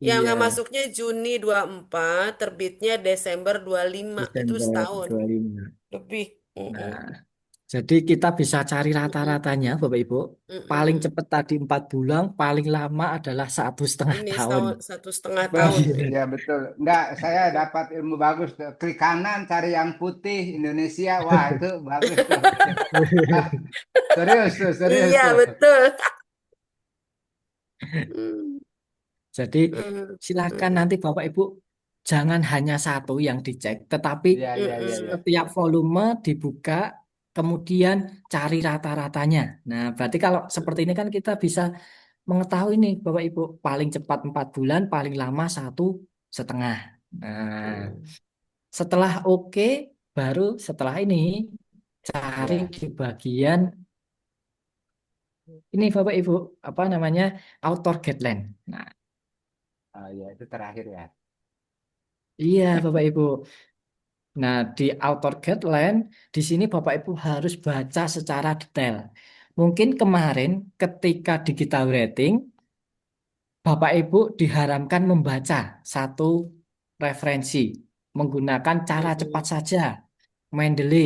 yang
Iya,
nggak masuknya Juni 24, terbitnya Desember 25. Itu
Desember
setahun
25.
lebih. Mm-mm.
Nah, jadi kita bisa cari rata-ratanya, Bapak Ibu. Paling
Mm-mm.
cepat tadi 4 bulan, paling lama adalah 1,5
Ini
tahun.
setahun, satu setengah
Bos,
tahun.
Iya.
ya betul. Enggak, saya dapat ilmu bagus tuh. Klik kanan cari yang putih Indonesia. Wah, itu bagus tuh. Ah, serius tuh, serius
Iya,
tuh.
betul. Mm,
Jadi
mm,
silakan
mm,
nanti Bapak Ibu jangan hanya satu yang dicek, tetapi
Iya, iya, iya, iya.
mm,
setiap volume dibuka, kemudian cari rata-ratanya. Nah, berarti kalau seperti ini kan kita bisa mengetahui nih Bapak Ibu, paling cepat 4 bulan, paling lama 1,5. Nah,
mm.
setelah oke, baru setelah ini cari
Iya.
di bagian ini Bapak Ibu, apa namanya, outer guideline. Nah,
Oh iya, itu terakhir ya.
iya Bapak Ibu. Nah, di outer guideline, di sini Bapak Ibu harus baca secara detail. Mungkin kemarin ketika digital rating, Bapak Ibu diharamkan membaca satu referensi menggunakan cara cepat
Mm-mm.
saja, Mendeley,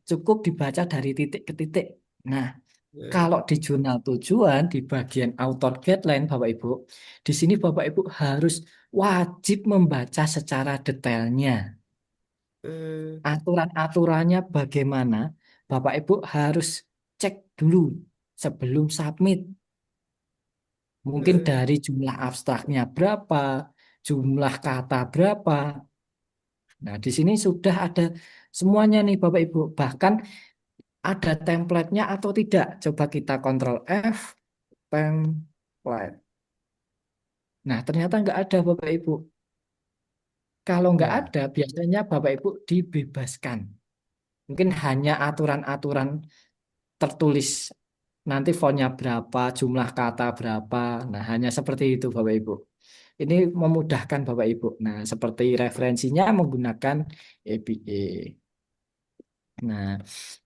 cukup dibaca dari titik ke titik. Nah,
Mm,
kalau di jurnal tujuan di bagian author guideline Bapak Ibu, di sini Bapak Ibu harus wajib membaca secara detailnya.
mm,
Aturan-aturannya bagaimana? Bapak Ibu harus cek dulu sebelum submit. Mungkin
mm,
dari jumlah abstraknya berapa, jumlah kata berapa. Nah, di sini sudah ada semuanya nih Bapak Ibu. Bahkan ada template-nya atau tidak. Coba kita Ctrl F, template. Nah, ternyata nggak ada Bapak Ibu. Kalau nggak
Ya.
ada, biasanya Bapak Ibu dibebaskan. Mungkin hanya aturan-aturan tertulis. Nanti fontnya berapa, jumlah kata berapa. Nah, hanya seperti itu Bapak Ibu. Ini memudahkan Bapak Ibu. Nah, seperti referensinya menggunakan APA. Nah,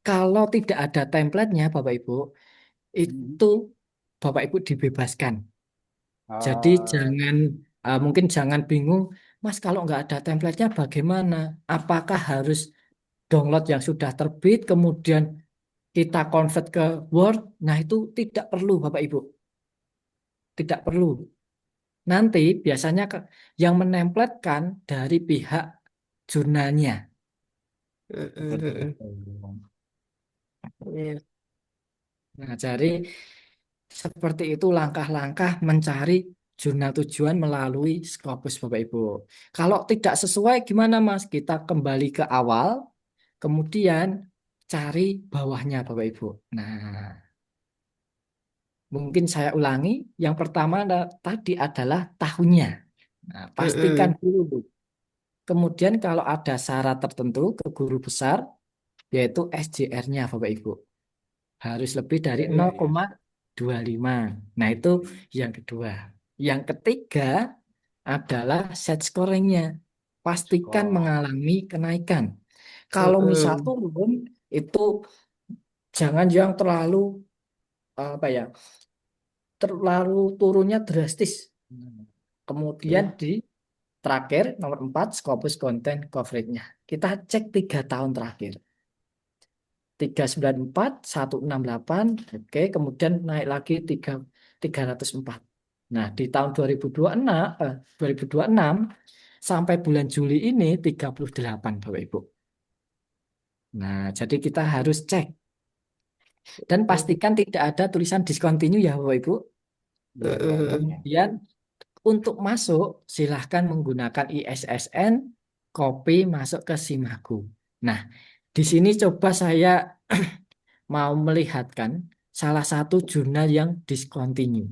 kalau tidak ada template-nya Bapak Ibu,
Mhm.
itu Bapak Ibu dibebaskan. Jadi
Oh,
mungkin jangan bingung, Mas kalau nggak ada template-nya bagaimana? Apakah harus download yang sudah terbit, kemudian kita convert ke Word? Nah, itu tidak perlu Bapak Ibu. Tidak perlu. Nanti biasanya yang menempletkan dari pihak jurnalnya.
mm, mm,
Seperti
mm,
itu.
mm. Iya.
Nah, jadi seperti itu langkah-langkah mencari jurnal tujuan melalui Scopus Bapak Ibu. Kalau tidak sesuai gimana Mas? Kita kembali ke awal, kemudian cari bawahnya Bapak Ibu. Nah, mungkin saya ulangi. Yang pertama tadi adalah tahunnya. Nah, pastikan
Mm,
dulu. Kemudian kalau ada syarat tertentu ke guru besar, yaitu SJR-nya Bapak Ibu. Harus lebih dari
iya, iya, iya.
0,25. Nah, itu yang kedua. Yang ketiga adalah set scoring-nya. Pastikan
Skor.
mengalami kenaikan.
mm,
Kalau misal
mm,
turun, itu jangan yang terlalu apa ya, terlalu turunnya drastis. Kemudian
mm,
di terakhir nomor 4 Scopus Content Coverage-nya. Kita cek 3 tahun terakhir. 394, 168, oke, kemudian naik lagi 304. Nah, di tahun 2026, 2026 sampai bulan Juli ini 38 Bapak Ibu. Nah, jadi kita harus cek dan
Mhm.
pastikan tidak ada tulisan discontinue ya Bapak Ibu.
Ya, ya, ya,
Mhm.
ya.
Kemudian untuk masuk silahkan menggunakan ISSN, copy masuk ke Simaku. Nah, di sini coba saya mau melihatkan salah satu jurnal yang discontinue.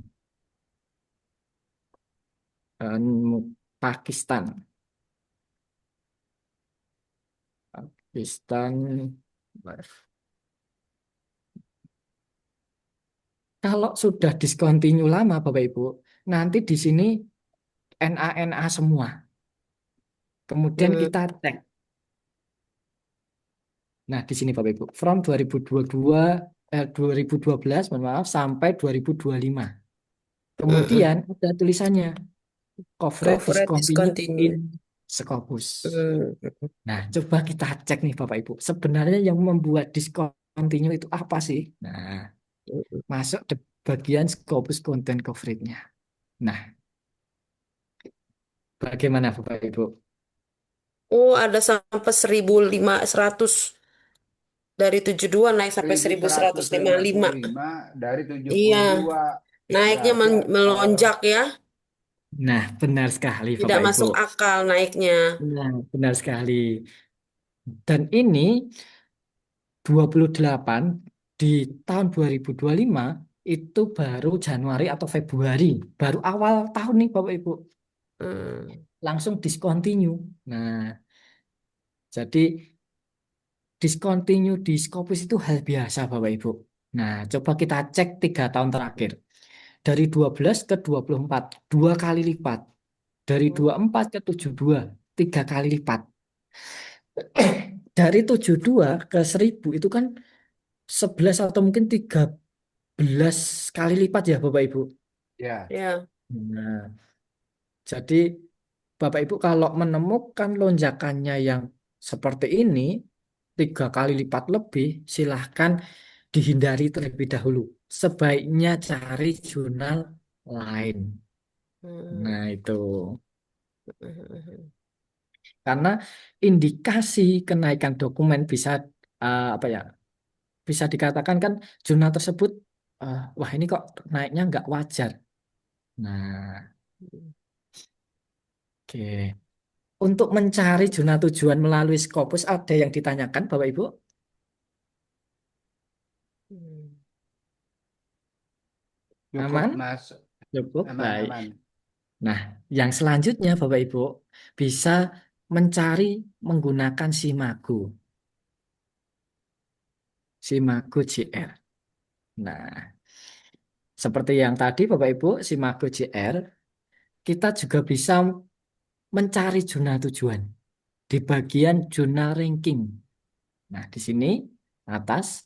Pakistan. Pakistan. Kalau sudah discontinue lama, Bapak Ibu, nanti di sini NA semua. Kemudian
Mhm.
kita cek. Nah, di sini Bapak Ibu, from 2022, 2012, mohon maaf, sampai 2025.
Mhm.
Kemudian ada tulisannya, coverage
Coverage
discontinue in
discontinue.
Scopus.
Mhm.
Nah, coba kita cek nih Bapak Ibu. Sebenarnya yang membuat discontinue itu apa sih? Nah,
Mhm.
masuk di bagian Scopus content coverage-nya. Nah, bagaimana Bapak Ibu?
Oh, ada sampai 1.500 dari 72 naik sampai
seribu
seribu
seratus
seratus lima
lima
puluh lima.
puluh lima dari tujuh
Iya,
puluh dua
naiknya
Berarti
melonjak ya.
Nah, benar sekali
Tidak
Bapak Ibu.
masuk akal naiknya.
Nah, benar sekali. Dan ini 28 di tahun 2025 itu baru Januari atau Februari. Baru awal tahun nih Bapak Ibu.
Hmm.
Langsung discontinue. Nah, jadi discontinue di Scopus itu hal biasa Bapak Ibu. Nah, coba kita cek 3 tahun terakhir. Dari 12 ke 24, 2 kali lipat. Dari 24 ke 72, 3 kali lipat. Dari 72 ke 1000 itu kan 11 atau mungkin 13 kali lipat ya Bapak Ibu.
ya.
Ya.
Nah, jadi Bapak Ibu kalau menemukan lonjakannya yang seperti ini, 3 kali lipat lebih, silahkan dihindari terlebih dahulu. Sebaiknya cari jurnal lain.
Hmm.
Nah, itu.
Mhm.
Karena indikasi kenaikan dokumen bisa apa ya? Bisa dikatakan kan jurnal tersebut wah ini kok naiknya nggak wajar. Nah, oke. Untuk mencari jurnal tujuan melalui Scopus ada yang ditanyakan Bapak Ibu?
Hmm.
Cukup
Aman?
Mas,
Cukup,
aman
baik.
aman.
Nah, yang selanjutnya Bapak Ibu bisa mencari menggunakan Simago. Simago JR. Nah, seperti yang tadi Bapak Ibu, Simago JR, kita juga bisa mencari jurnal tujuan di bagian jurnal ranking. Nah, di sini atas.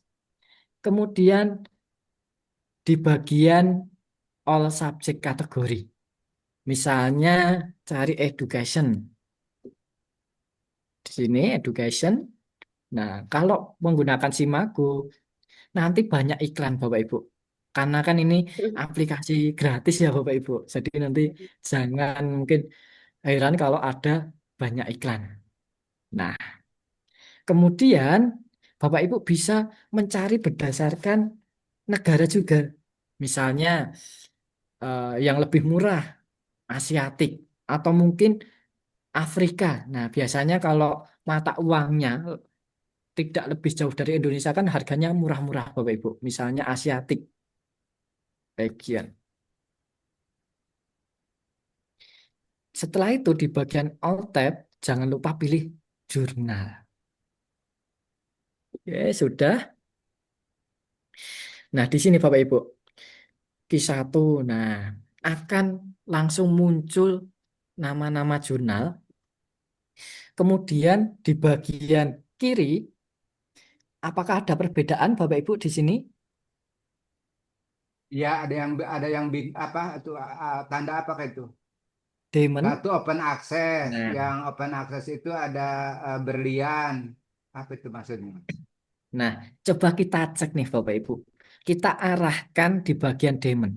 Kemudian di bagian all subject kategori. Misalnya cari education. Di sini education. Nah, kalau menggunakan Simago, nanti banyak iklan Bapak Ibu. Karena kan ini aplikasi gratis ya Bapak Ibu. Jadi nanti jangan mungkin heran kalau ada banyak iklan. Nah, kemudian Bapak Ibu bisa mencari berdasarkan negara juga. Misalnya yang lebih murah, Asiatik, atau mungkin Afrika. Nah, biasanya kalau mata uangnya tidak lebih jauh dari Indonesia kan harganya murah-murah Bapak Ibu. Misalnya Asiatik region. Setelah itu di bagian Alt tab jangan lupa pilih jurnal. Oke, sudah. Nah, di sini Bapak Ibu, Q1. Nah, akan langsung muncul nama-nama jurnal. Kemudian di bagian kiri, apakah ada perbedaan Bapak Ibu di sini?
Ya, ada yang apa itu tanda apa kayak itu?
Diamond.
Satu open access,
Nah,
yang open access itu ada berlian. Apa itu maksudnya?
nah, coba kita cek nih Bapak Ibu. Kita arahkan di bagian diamond.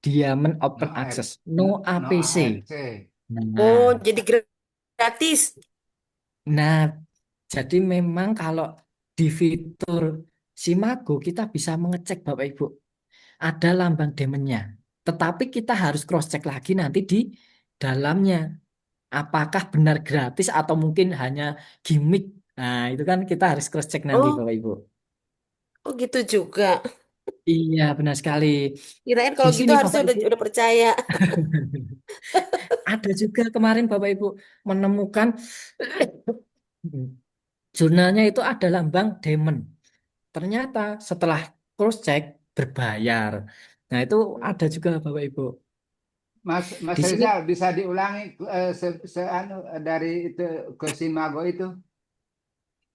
Diamond
No
Open
A-
Access, no
no
APC.
ARC.
Oh,
Nah,
jadi gratis.
nah, jadi memang kalau di fitur Simago kita bisa mengecek Bapak Ibu ada lambang demennya. Tetapi kita harus cross check lagi nanti di dalamnya. Apakah benar gratis atau mungkin hanya gimmick. Nah, itu kan kita harus cross check nanti
Oh,
Bapak Ibu.
oh gitu juga.
Iya, benar sekali.
Kirain
Di
kalau gitu
sini
harusnya
Bapak Ibu
udah percaya.
ada juga kemarin Bapak Ibu menemukan jurnalnya itu ada lambang demon. Ternyata setelah cross check berbayar. Nah, itu ada juga Bapak Ibu.
Mas
Di sini
Rizal bisa diulangi dari itu ke Simago itu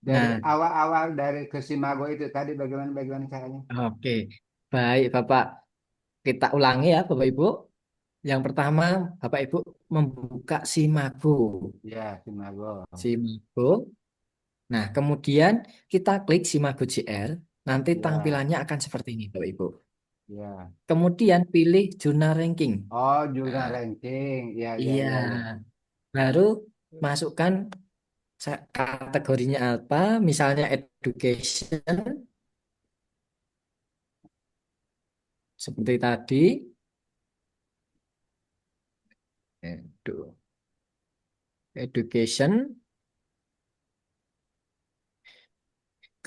dari
nah,
awal-awal dari ke Simago itu tadi bagaimana bagaimana caranya?
oke. Baik, Bapak. Kita ulangi ya, Bapak Ibu. Yang pertama, Bapak Ibu membuka Simago.
Ya, Simago.
Simago. Nah, kemudian kita klik Simago JR. Nanti
Ya,
tampilannya akan seperti ini, Bapak Ibu.
ya.
Kemudian pilih jurnal ranking.
Oh, jurnal
Nah,
ranking. Ya, ya,
iya.
ya, ya.
Baru masukkan kategorinya apa, misalnya education, seperti tadi. Education.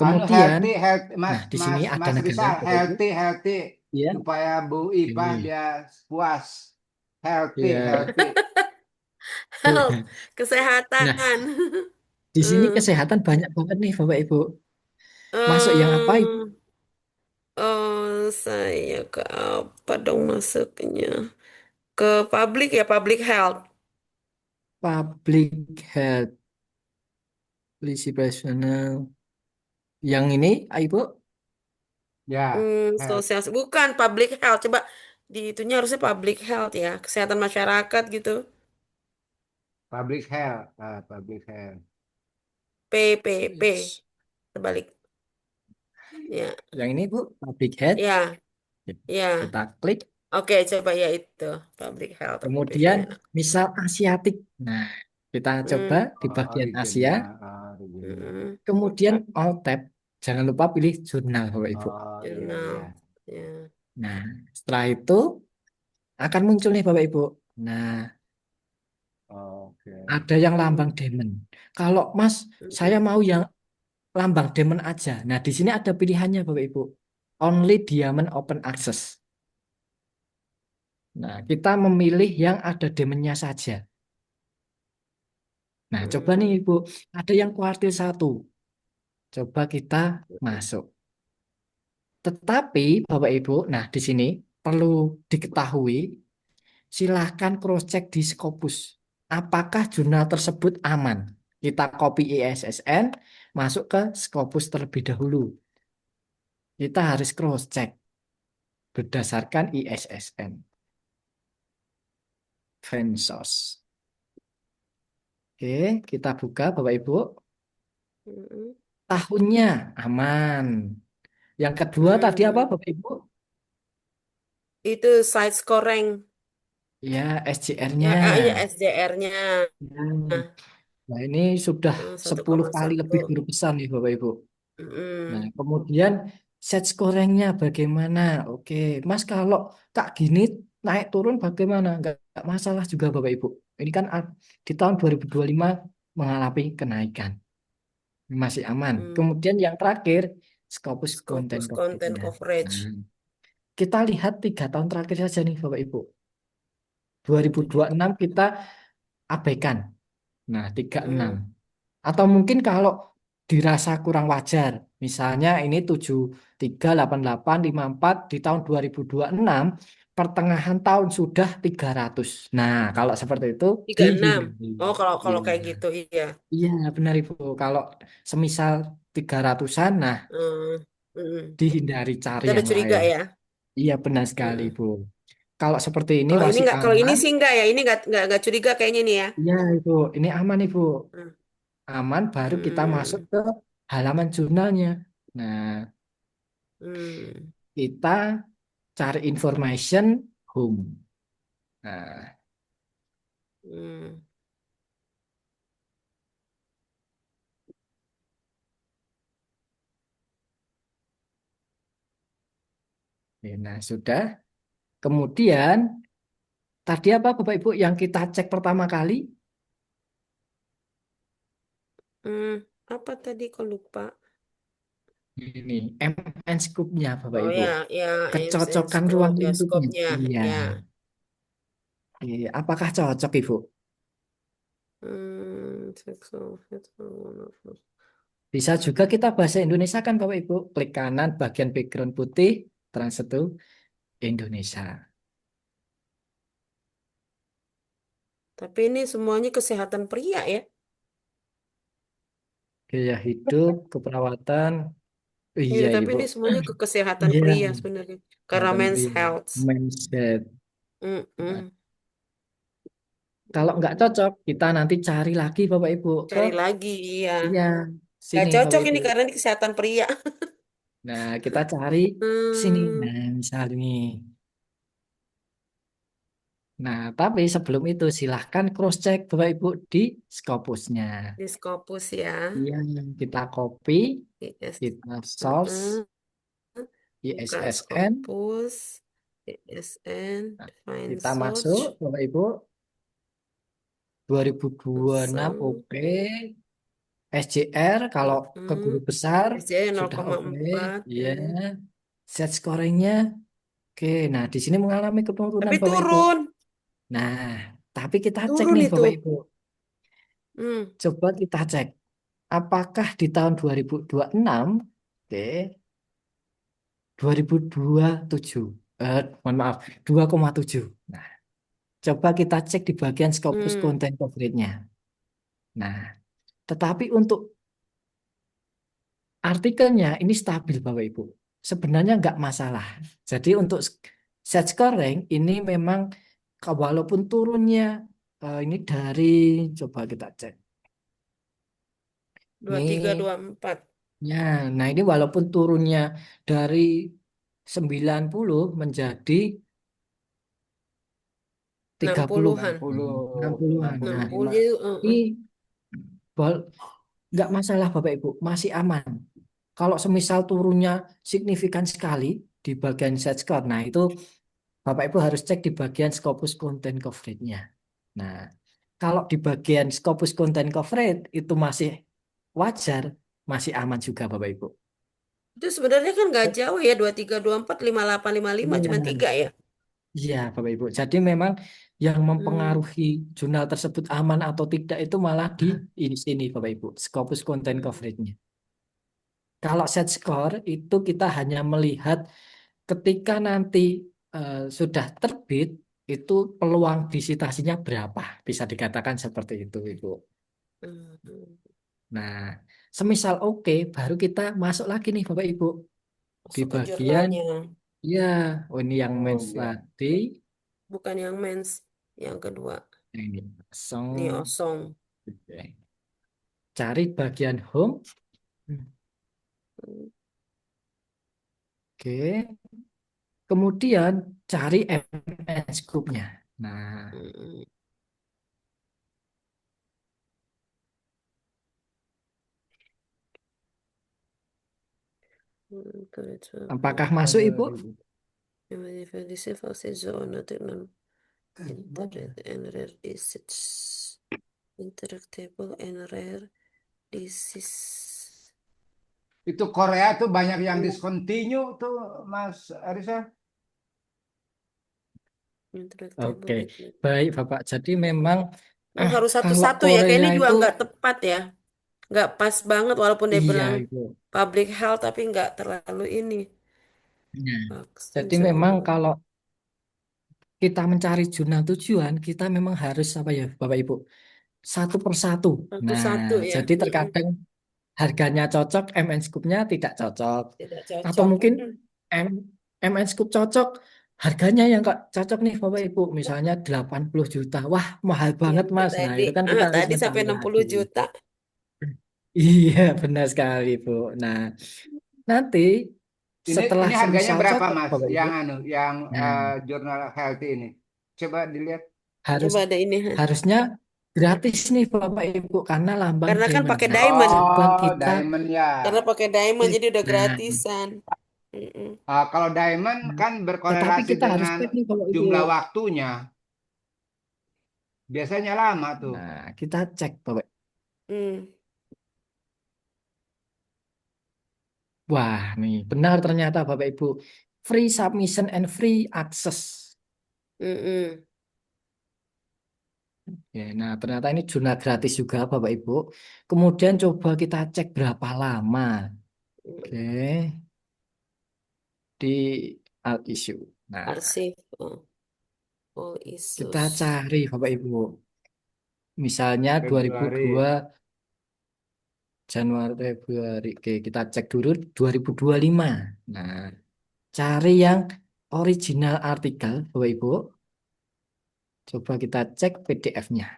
Anu
Kemudian,
healthy, healthy, Mas,
nah di sini
Mas,
ada
Mas
negara,
Rizal,
Bapak Ibu.
healthy, healthy,
Iya.
supaya Bu Ipah
Oke.
dia puas. Healthy,
Iya.
healthy.
Health,
Nah,
kesehatan.
di sini
Hmm.
kesehatan banyak banget nih, Bapak Ibu. Masuk yang apa Ibu?
Eh, saya ke apa dong masuknya? Ke public ya, public health.
Public health, polisi personal. Yang ini, Ibu?
Ya, health,
Sosial, bukan public health. Coba di itunya harusnya public health ya, kesehatan masyarakat gitu.
public health, public health.
PPP, terbalik. Ya,
Yang ini, Bu, public health.
ya, ya.
Kita klik.
Oke, coba ya itu public health
Kemudian,
occupational enak.
misal Asiatik. Nah, kita coba
Hmm,
di
Oh,
bagian Asia.
regional, regional.
hmm,
Kemudian Alt tab. Jangan lupa pilih jurnal, Bapak Ibu.
Oh, iya, iya.
jurnal. Ya.
Nah, setelah itu akan muncul nih Bapak Ibu. Nah,
Oke.
ada yang lambang
Hmm,
diamond. Kalau Mas, saya
hmm,
mau yang lambang diamond aja. Nah, di sini ada pilihannya Bapak Ibu. Only diamond open access. Nah, kita memilih yang ada diamondnya saja. Nah, coba nih
hmm,
Ibu, ada yang kuartil 1. Coba kita masuk. Tetapi Bapak Ibu, nah di sini perlu diketahui, silahkan cross-check di Scopus. Apakah jurnal tersebut aman? Kita copy ISSN, masuk ke Scopus terlebih dahulu. Kita harus cross-check berdasarkan ISSN. Vensos. Oke, kita buka Bapak Ibu.
hmm.
Tahunnya aman. Yang kedua tadi apa
Hmm.
Bapak Ibu?
Itu site scoring.
Ya, SJR-nya.
Ya SDR-nya.
Nah, ini sudah
Satu
10
koma
kali
satu.
lebih berpesan nih Bapak Ibu. Nah,
Hmm.
kemudian set skorengnya bagaimana? Oke, Mas kalau Kak gini naik turun bagaimana? Nggak masalah juga Bapak Ibu. Ini kan di tahun 2025 mengalami kenaikan. Masih aman.
Hmm.
Kemudian yang terakhir, Scopus Content
Scopus content
Coverage-nya. Nah,
coverage.
kita lihat 3 tahun terakhir saja nih Bapak Ibu. 2026 kita abaikan. Nah, 36.
Hmm.
Atau mungkin kalau dirasa kurang wajar, misalnya ini 738854 di tahun 2026, pertengahan tahun sudah 300. Nah, kalau seperti itu
36.
dihindari.
Oh, kalau kalau kayak
Iya,
gitu iya.
iya benar Ibu. Kalau semisal 300-an, nah
Hmm. Hmm.
dihindari cari
Kita udah
yang
curiga
lain.
ya.
Iya benar sekali
Hmm.
Ibu. Kalau seperti ini
Kalau ini
masih
nggak, kalau ini
aman,
sih enggak ya. Ini nggak curiga kayaknya nih ya.
iya Ibu. Ini aman Ibu.
Hmm.
Aman baru kita masuk
Hmm.
ke halaman jurnalnya. Nah,
Hmm.
kita cari information. home. Nah,
Hmm.
nah sudah. Kemudian tadi apa Bapak Ibu yang kita cek pertama kali?
Hmm. Apa tadi kok lupa?
Ini MN scoop-nya Bapak
Oh
Ibu.
ya, ya, aims and
Kecocokan ruang
scope ya,
lingkupnya.
scope-nya,
Iya.
ya.
Apakah cocok Ibu?
Sexual,
Bisa juga kita bahasa Indonesia kan Bapak Ibu. Klik kanan bagian background putih, translate to Indonesia.
Tapi ini semuanya kesehatan pria ya.
Gaya hidup, keperawatan.
Iya,
Iya
tapi
Ibu.
ini semuanya ke kesehatan
Iya,
pria sebenarnya. Karena
kelihatan
men's
pria.
health.
Mindset. Nah,
Mm-mm.
kalau nggak
Mm.
cocok, kita nanti cari lagi Bapak Ibu ke
Cari lagi, iya.
iya
Gak
sini Bapak
cocok
Ibu.
ini karena ini kesehatan pria.
Nah, kita cari sini.
Hmm,
Nah, misal ini. Nah, tapi sebelum itu silahkan cross check Bapak Ibu di Scopusnya.
Discopus ya.
Iya, kita copy,
Yes.
kita source
Mm-mm. Buka
ISSN.
Scopus. ESN.
Nah,
Find
kita
source.
masuk Bapak Ibu 2026
Pasang.
oke. SJR kalau ke guru
Mm-mm.
besar
SJ
sudah oke.
0,4
Iya.
ya.
Set scoringnya oke. Nah, di sini mengalami penurunan
Tapi
Bapak Ibu.
turun.
Nah, tapi kita cek
Turun
nih
itu.
Bapak Ibu.
Hmm.
Coba kita cek apakah di tahun 2026 oke 2027 mohon maaf 2,7. Nah, coba kita cek di bagian Scopus
Hmm.
Content Coverage-nya. Nah, tetapi untuk artikelnya ini stabil Bapak Ibu. Sebenarnya nggak masalah. Jadi untuk set scoring ini memang walaupun turunnya ini dari coba kita cek.
Dua tiga
Ini
dua empat
ya, nah ini walaupun turunnya dari 90 menjadi
enam
30,
puluhan
60-an.
enam
Nah,
puluh jadi
ini nggak masalah Bapak Ibu, masih aman. Kalau semisal turunnya signifikan sekali di bagian set score, nah itu Bapak Ibu harus cek di bagian Scopus Content Coverage-nya. Nah, kalau di bagian Scopus Content Coverage itu masih wajar, masih aman juga Bapak Ibu.
itu sebenarnya kan nggak jauh ya 23 24 58 55 cuma
Iya,
tiga ya.
iya Bapak Ibu. Jadi memang yang
Hmm.
mempengaruhi jurnal tersebut aman atau tidak itu malah di ini sini Bapak Ibu, Scopus Content
Hmm.
Coverage-nya. Kalau set score itu kita hanya melihat ketika nanti sudah terbit itu peluang disitasinya berapa, bisa dikatakan seperti itu, Ibu.
Hmm. Hmm.
Nah, semisal oke, baru kita masuk lagi nih, Bapak Ibu, di
Masuk ke
bagian
jurnalnya,
ya, oh ini yang
Oh
mens
iya.
tadi,
bukan yang mens yang kedua.
ini
Ini
kosong,
osong.
oke. Cari bagian home,
Hmm.
oke. Kemudian cari MS Group-nya. Nah,
Hmm. Hmm.
apakah masuk, Ibu?
Medicine vaksin zoonotic non interest and rare disease. Interactable and rare disease.
Itu Korea tuh banyak yang discontinue tuh, Mas Arisa.
Oke,
Interactable and
baik Bapak. Jadi memang
oh, harus
kalau
satu-satu ya.
Korea
Kayaknya juga
itu
nggak tepat ya. Nggak pas banget walaupun dia
iya
bilang
Ibu.
public health tapi nggak terlalu ini.
Ya.
Vaksin
Jadi memang
zoonotic.
kalau kita mencari jurnal tujuan, kita memang harus apa ya Bapak Ibu, satu persatu. Nah,
Satu-satu ya.
jadi
Mm-mm.
terkadang harganya cocok, MN Scoop-nya tidak cocok.
Tidak
Atau
cocok.
mungkin
Mm-mm.
M, MN Scoop cocok, harganya yang nggak cocok nih Bapak Ibu, misalnya 80 juta. Wah, mahal
Ya,
banget
kayak
Mas. Nah,
tadi.
itu kan kita harus
Tadi sampai
mencari lagi.
60 juta.
Iya, benar sekali, Bu. Nah, nanti setelah
Ini harganya
semisal
berapa,
cocok
Mas?
Bapak Ibu.
Yang yang
Nah,
jurnal healthy ini. Coba dilihat.
harus
Coba ada ini.
harusnya gratis nih Bapak Ibu karena lambang
Karena kan
diamond.
pakai
Nah,
diamond.
coba
Oh,
kita
diamond ya.
Karena pakai diamond
cek.
jadi udah
Nah,
gratisan. Mm-mm.
Kalau diamond kan
tetapi
berkorelasi
kita harus
dengan
cek nih Bapak Ibu.
jumlah waktunya. Biasanya lama tuh.
Nah, kita cek Bapak.
Mm.
Wah, nih benar ternyata Bapak Ibu. Free submission and free access.
Mm-mm.
Ya, nah ternyata ini jurnal gratis juga Bapak Ibu. Kemudian coba kita cek berapa lama. Oke,
Mm.
di alt issue. Nah,
Arsip. All
kita
issues.
cari Bapak Ibu. Misalnya
Februari.
2002 Januari Februari. Oke, kita cek dulu 2025. Nah, cari yang original artikel Bapak Ibu. Coba kita cek PDF-nya.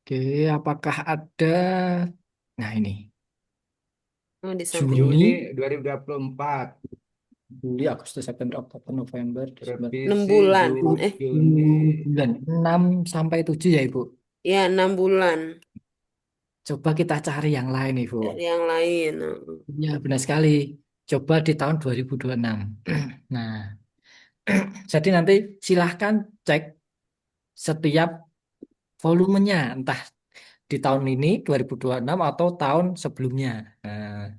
Oke, apakah ada? Nah, ini
Oh, di sampingnya.
Juni
Juni,
2024.
Juli, Agustus, September, Oktober, November, Desember.
6
Revisi
bulan.
7 bulan, 6 sampai 7 ya Ibu.
Ya 6 bulan.
Coba kita cari yang lain Ibu.
Dari yang lain.
Ya, benar sekali. Coba di tahun 2026. Nah, jadi nanti silahkan cek setiap volumenya, entah di tahun ini 2026 atau tahun sebelumnya. Nah,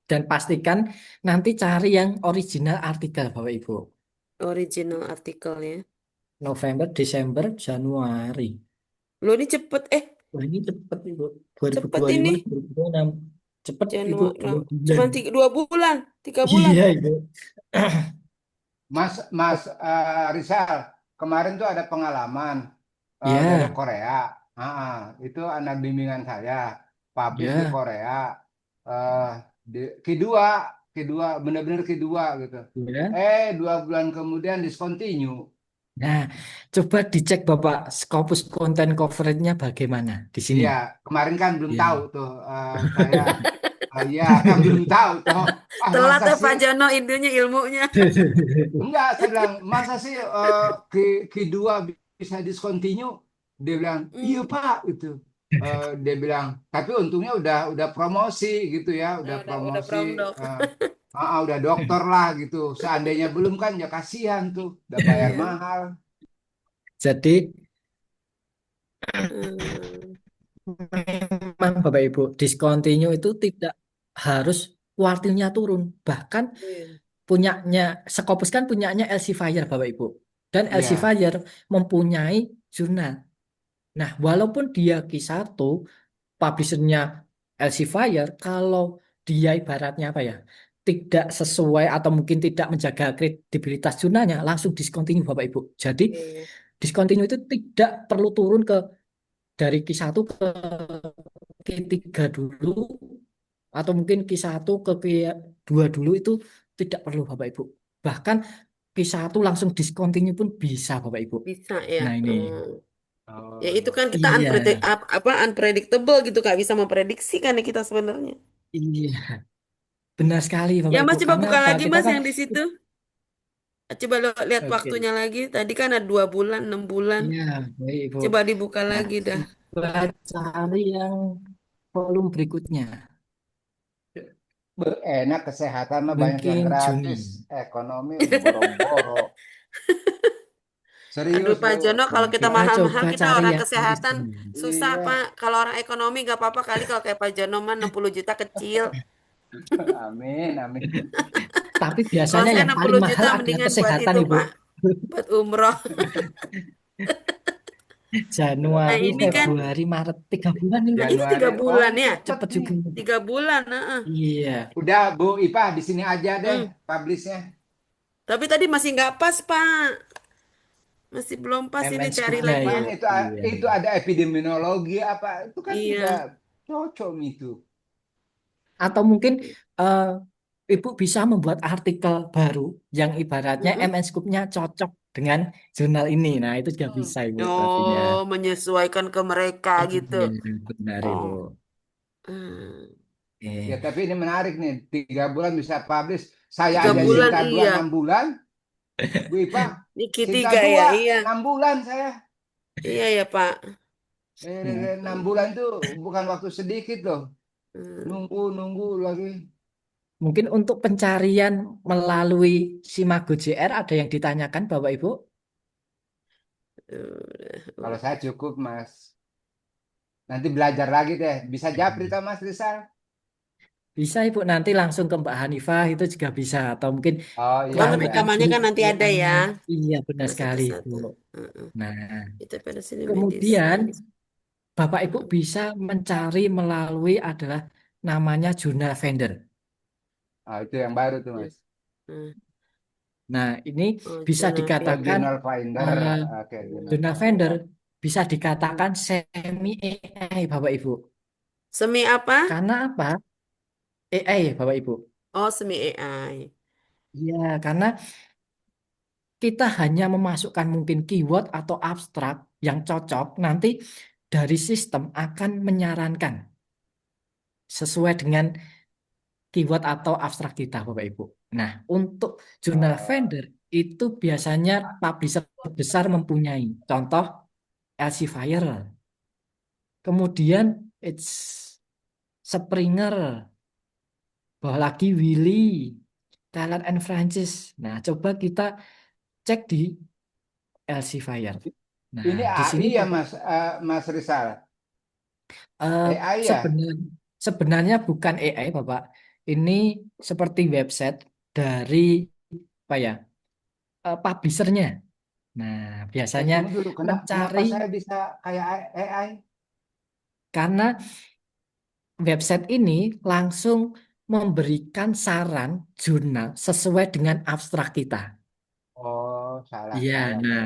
dan pastikan nanti cari yang original artikel Bapak Ibu.
Original artikel ya.
November, Desember, Januari.
Lo ini cepet.
Wah, ini cepet Ibu.
Cepet
2025,
ini.
2026. Cepet Ibu,
Januari.
2 bulan.
Cuma 2 bulan. 3 bulan.
Iya Ibu.
Mas Mas Rizal, kemarin tuh ada pengalaman dari
Ya,
Korea. Itu anak bimbingan saya, publish di
ya,
Korea. eh kedua, benar-benar kedua gitu.
ya.
2 bulan kemudian discontinue.
Nah, coba dicek Bapak Scopus content coverage-nya bagaimana di sini.
Iya, kemarin kan belum
Ya.
tahu tuh. Saya, iya kan belum tahu tuh.
Telat
Masa
ya
sih?
Pak Jono intinya ilmunya.
Enggak, saya bilang, masa sih Q2 bisa discontinue? Dia bilang, iya
Hmm.
Pak, itu. Dia bilang, tapi untungnya udah promosi gitu ya, udah
Nah, udah
promosi,
promdok.
udah dokter lah gitu. Seandainya belum kan ya kasihan tuh, udah bayar
Iya.
mahal.
Jadi
Hmm.
memang Bapak Ibu, discontinue itu tidak harus kuartilnya turun. Bahkan
Iya.
punyanya Scopus kan punyanya Elsevier Bapak Ibu. Dan
Iya,
Elsevier mempunyai jurnal. Nah, walaupun dia Q1, publishernya Elsevier, kalau dia ibaratnya apa ya, tidak sesuai atau mungkin tidak menjaga kredibilitas jurnalnya, langsung discontinue Bapak Ibu. Jadi
Iya.
discontinue itu tidak perlu turun ke dari Q1 ke Q3 dulu atau mungkin Q1 ke Q2 dulu itu tidak perlu Bapak Ibu. Bahkan Q1 langsung discontinue pun bisa Bapak Ibu.
Bisa ya.
Nah ini.
Ya itu kan kita
Iya,
unpredictable gitu, Kak, bisa memprediksi kan ya kita sebenarnya.
iya. Benar sekali
Ya
Bapak Ibu.
Mas coba
Karena
buka
apa?
lagi
Kita
Mas
kan
yang di situ. Coba lihat
oke.
waktunya lagi. Tadi kan ada 2 bulan, 6 bulan.
Iya, baik Ibu.
Coba dibuka
Nah,
lagi dah.
coba cari yang volume berikutnya.
enak kesehatan mah banyak yang
Mungkin Juni.
gratis, ekonomi boro-boro.
Aduh
Serius
Pak
loh.
Jono,
Nah,
kalau kita
kita
mahal-mahal
coba
kita
cari
orang
yang
kesehatan
original.
susah Pak.
Iya,
Kalau orang ekonomi gak apa-apa kali, kalau kayak Pak Jono mah 60 juta kecil.
amin, amin.
Tapi
Kalau
biasanya
saya
yang
enam
paling
puluh
mahal
juta
adalah
mendingan buat
kesehatan,
itu
Ibu.
Pak, buat umroh. Nah
Januari,
ini kan,
Februari, Maret, 3 bulan ini,
nah
Pak.
ini
Januari.
tiga
Oh,
bulan
ini
ya,
cepet
Cepet
nih.
juga.
3 bulan.
Iya.
Udah Bu Ipa di sini aja deh
Hmm.
publishnya.
Tapi tadi masih nggak pas Pak, masih belum pas ini
MN
cari
Scoop-nya
lagi.
ya.
Kan
Iya.
itu ada epidemiologi apa itu kan juga
Iya.
cocok itu.
Atau mungkin eh, Ibu bisa membuat artikel baru yang ibaratnya
Mm-mm.
MN Scoop-nya cocok dengan jurnal ini. Nah, itu juga
Hmm.
bisa Ibu artinya.
Oh, menyesuaikan ke mereka gitu.
Iya, benar
Oh,
Ibu.
hmm.
Ya,
Eh,
tapi ini menarik nih. 3 bulan bisa publish. Saya
Tiga
aja
bulan
Sinta 2
iya.
6 bulan. Bu Ipa,
Niki
Sinta
tiga ya,
2
iya.
6 bulan saya.
Iya ya, Pak.
6
Hmm.
bulan itu bukan waktu sedikit loh.
Hmm.
Nunggu, nunggu lagi.
mungkin untuk pencarian melalui Simago JR ada yang ditanyakan Bapak Ibu?
Kalau saya cukup, Mas. Nanti belajar lagi deh. Bisa japri toh, Mas Rizal?
Bisa Ibu nanti langsung ke Mbak Hanifah itu juga bisa atau mungkin
Oh iya,
Kan
iya.
melalui
rekamannya
grup
kan nanti ada
WA.
ya.
Iya benar
Nah,
sekali Ibu.
satu-satu. Heeh.
Nah,
Kita pada sini
kemudian
medicine.
Bapak Ibu
Heeh.
bisa mencari melalui adalah namanya jurnal vendor.
Ah, itu yang baru tuh,
Ya.
Mas.
Nah,
Nah, ini
oh,
bisa
Journal
Oh,
dikatakan
Journal
Finder.
Finder.
eh,
Oke, Journal
jurnal
Finder.
vendor bisa dikatakan semi AI Bapak Ibu.
Semi apa?
Karena apa? AI Bapak Ibu.
Oh, semi AI.
Iya, karena kita hanya memasukkan mungkin keyword atau abstrak yang cocok, nanti dari sistem akan menyarankan sesuai dengan keyword atau abstrak kita, Bapak Ibu. Nah, untuk jurnal
Oh,
vendor itu biasanya publisher besar mempunyai. Contoh Elsevier, kemudian it's Springer, bawah lagi Willy, Taylor and Francis. Nah, coba kita cek di Elsevier. Nah,
ini
di
AI
sini
ya,
Bapak,
Mas Rizal?
eh,
AI ya?
sebenarnya sebenarnya bukan AI, Bapak. Ini seperti website dari apa ya? Publishernya. Nah, biasanya
Tunggu dulu. Kenapa
mencari
saya bisa kayak AI?
karena website ini langsung memberikan saran jurnal sesuai dengan abstrak kita.
Oh, salah
Iya,
saya
nah,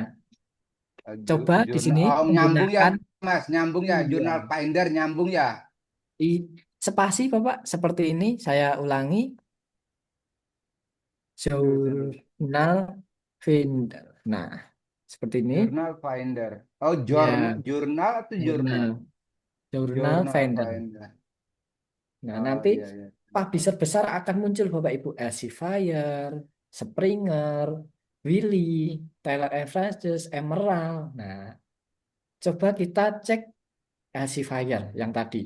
kayak
coba di
jurnal.
sini
Oh, nyambung ya,
menggunakan
Mas. Nyambung ya.
iya,
Jurnal Finder nyambung ya.
i- spasi Bapak seperti ini. Saya ulangi,
Tunggu.
jurnal vendor. Nah, seperti ini.
Jurnal Finder. Oh,
Ya,
jurnal atau jurnal?
jurnal, jurnal
Jurnal
vendor.
Finder.
Nah,
Oh
nanti
iya iya.
publisher besar akan muncul Bapak Ibu Elsevier, Springer, Willy, Taylor and Francis, Emerald. Nah, coba kita cek Elsevier yang tadi.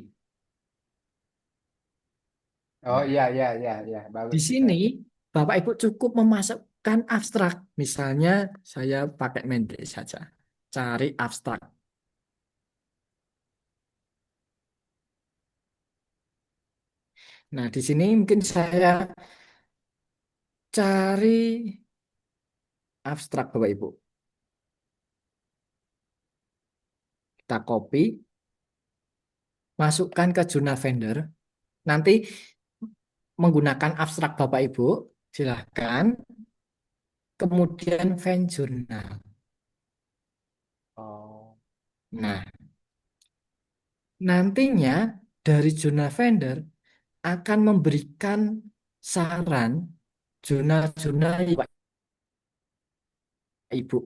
Oh
Nah,
iya iya iya iya.
di
Bagus
sini
bisa.
Bapak Ibu cukup memasukkan abstrak. Misalnya saya pakai Mendeley saja. Cari abstrak. Nah, di sini mungkin saya cari abstrak Bapak Ibu. Kita copy, masukkan ke jurnal vendor. Nanti menggunakan abstrak Bapak Ibu, silahkan. Kemudian fan jurnal.
Oh.
Nah, nantinya dari jurnal vendor akan memberikan saran jurnal-jurnal Bapak Ibu.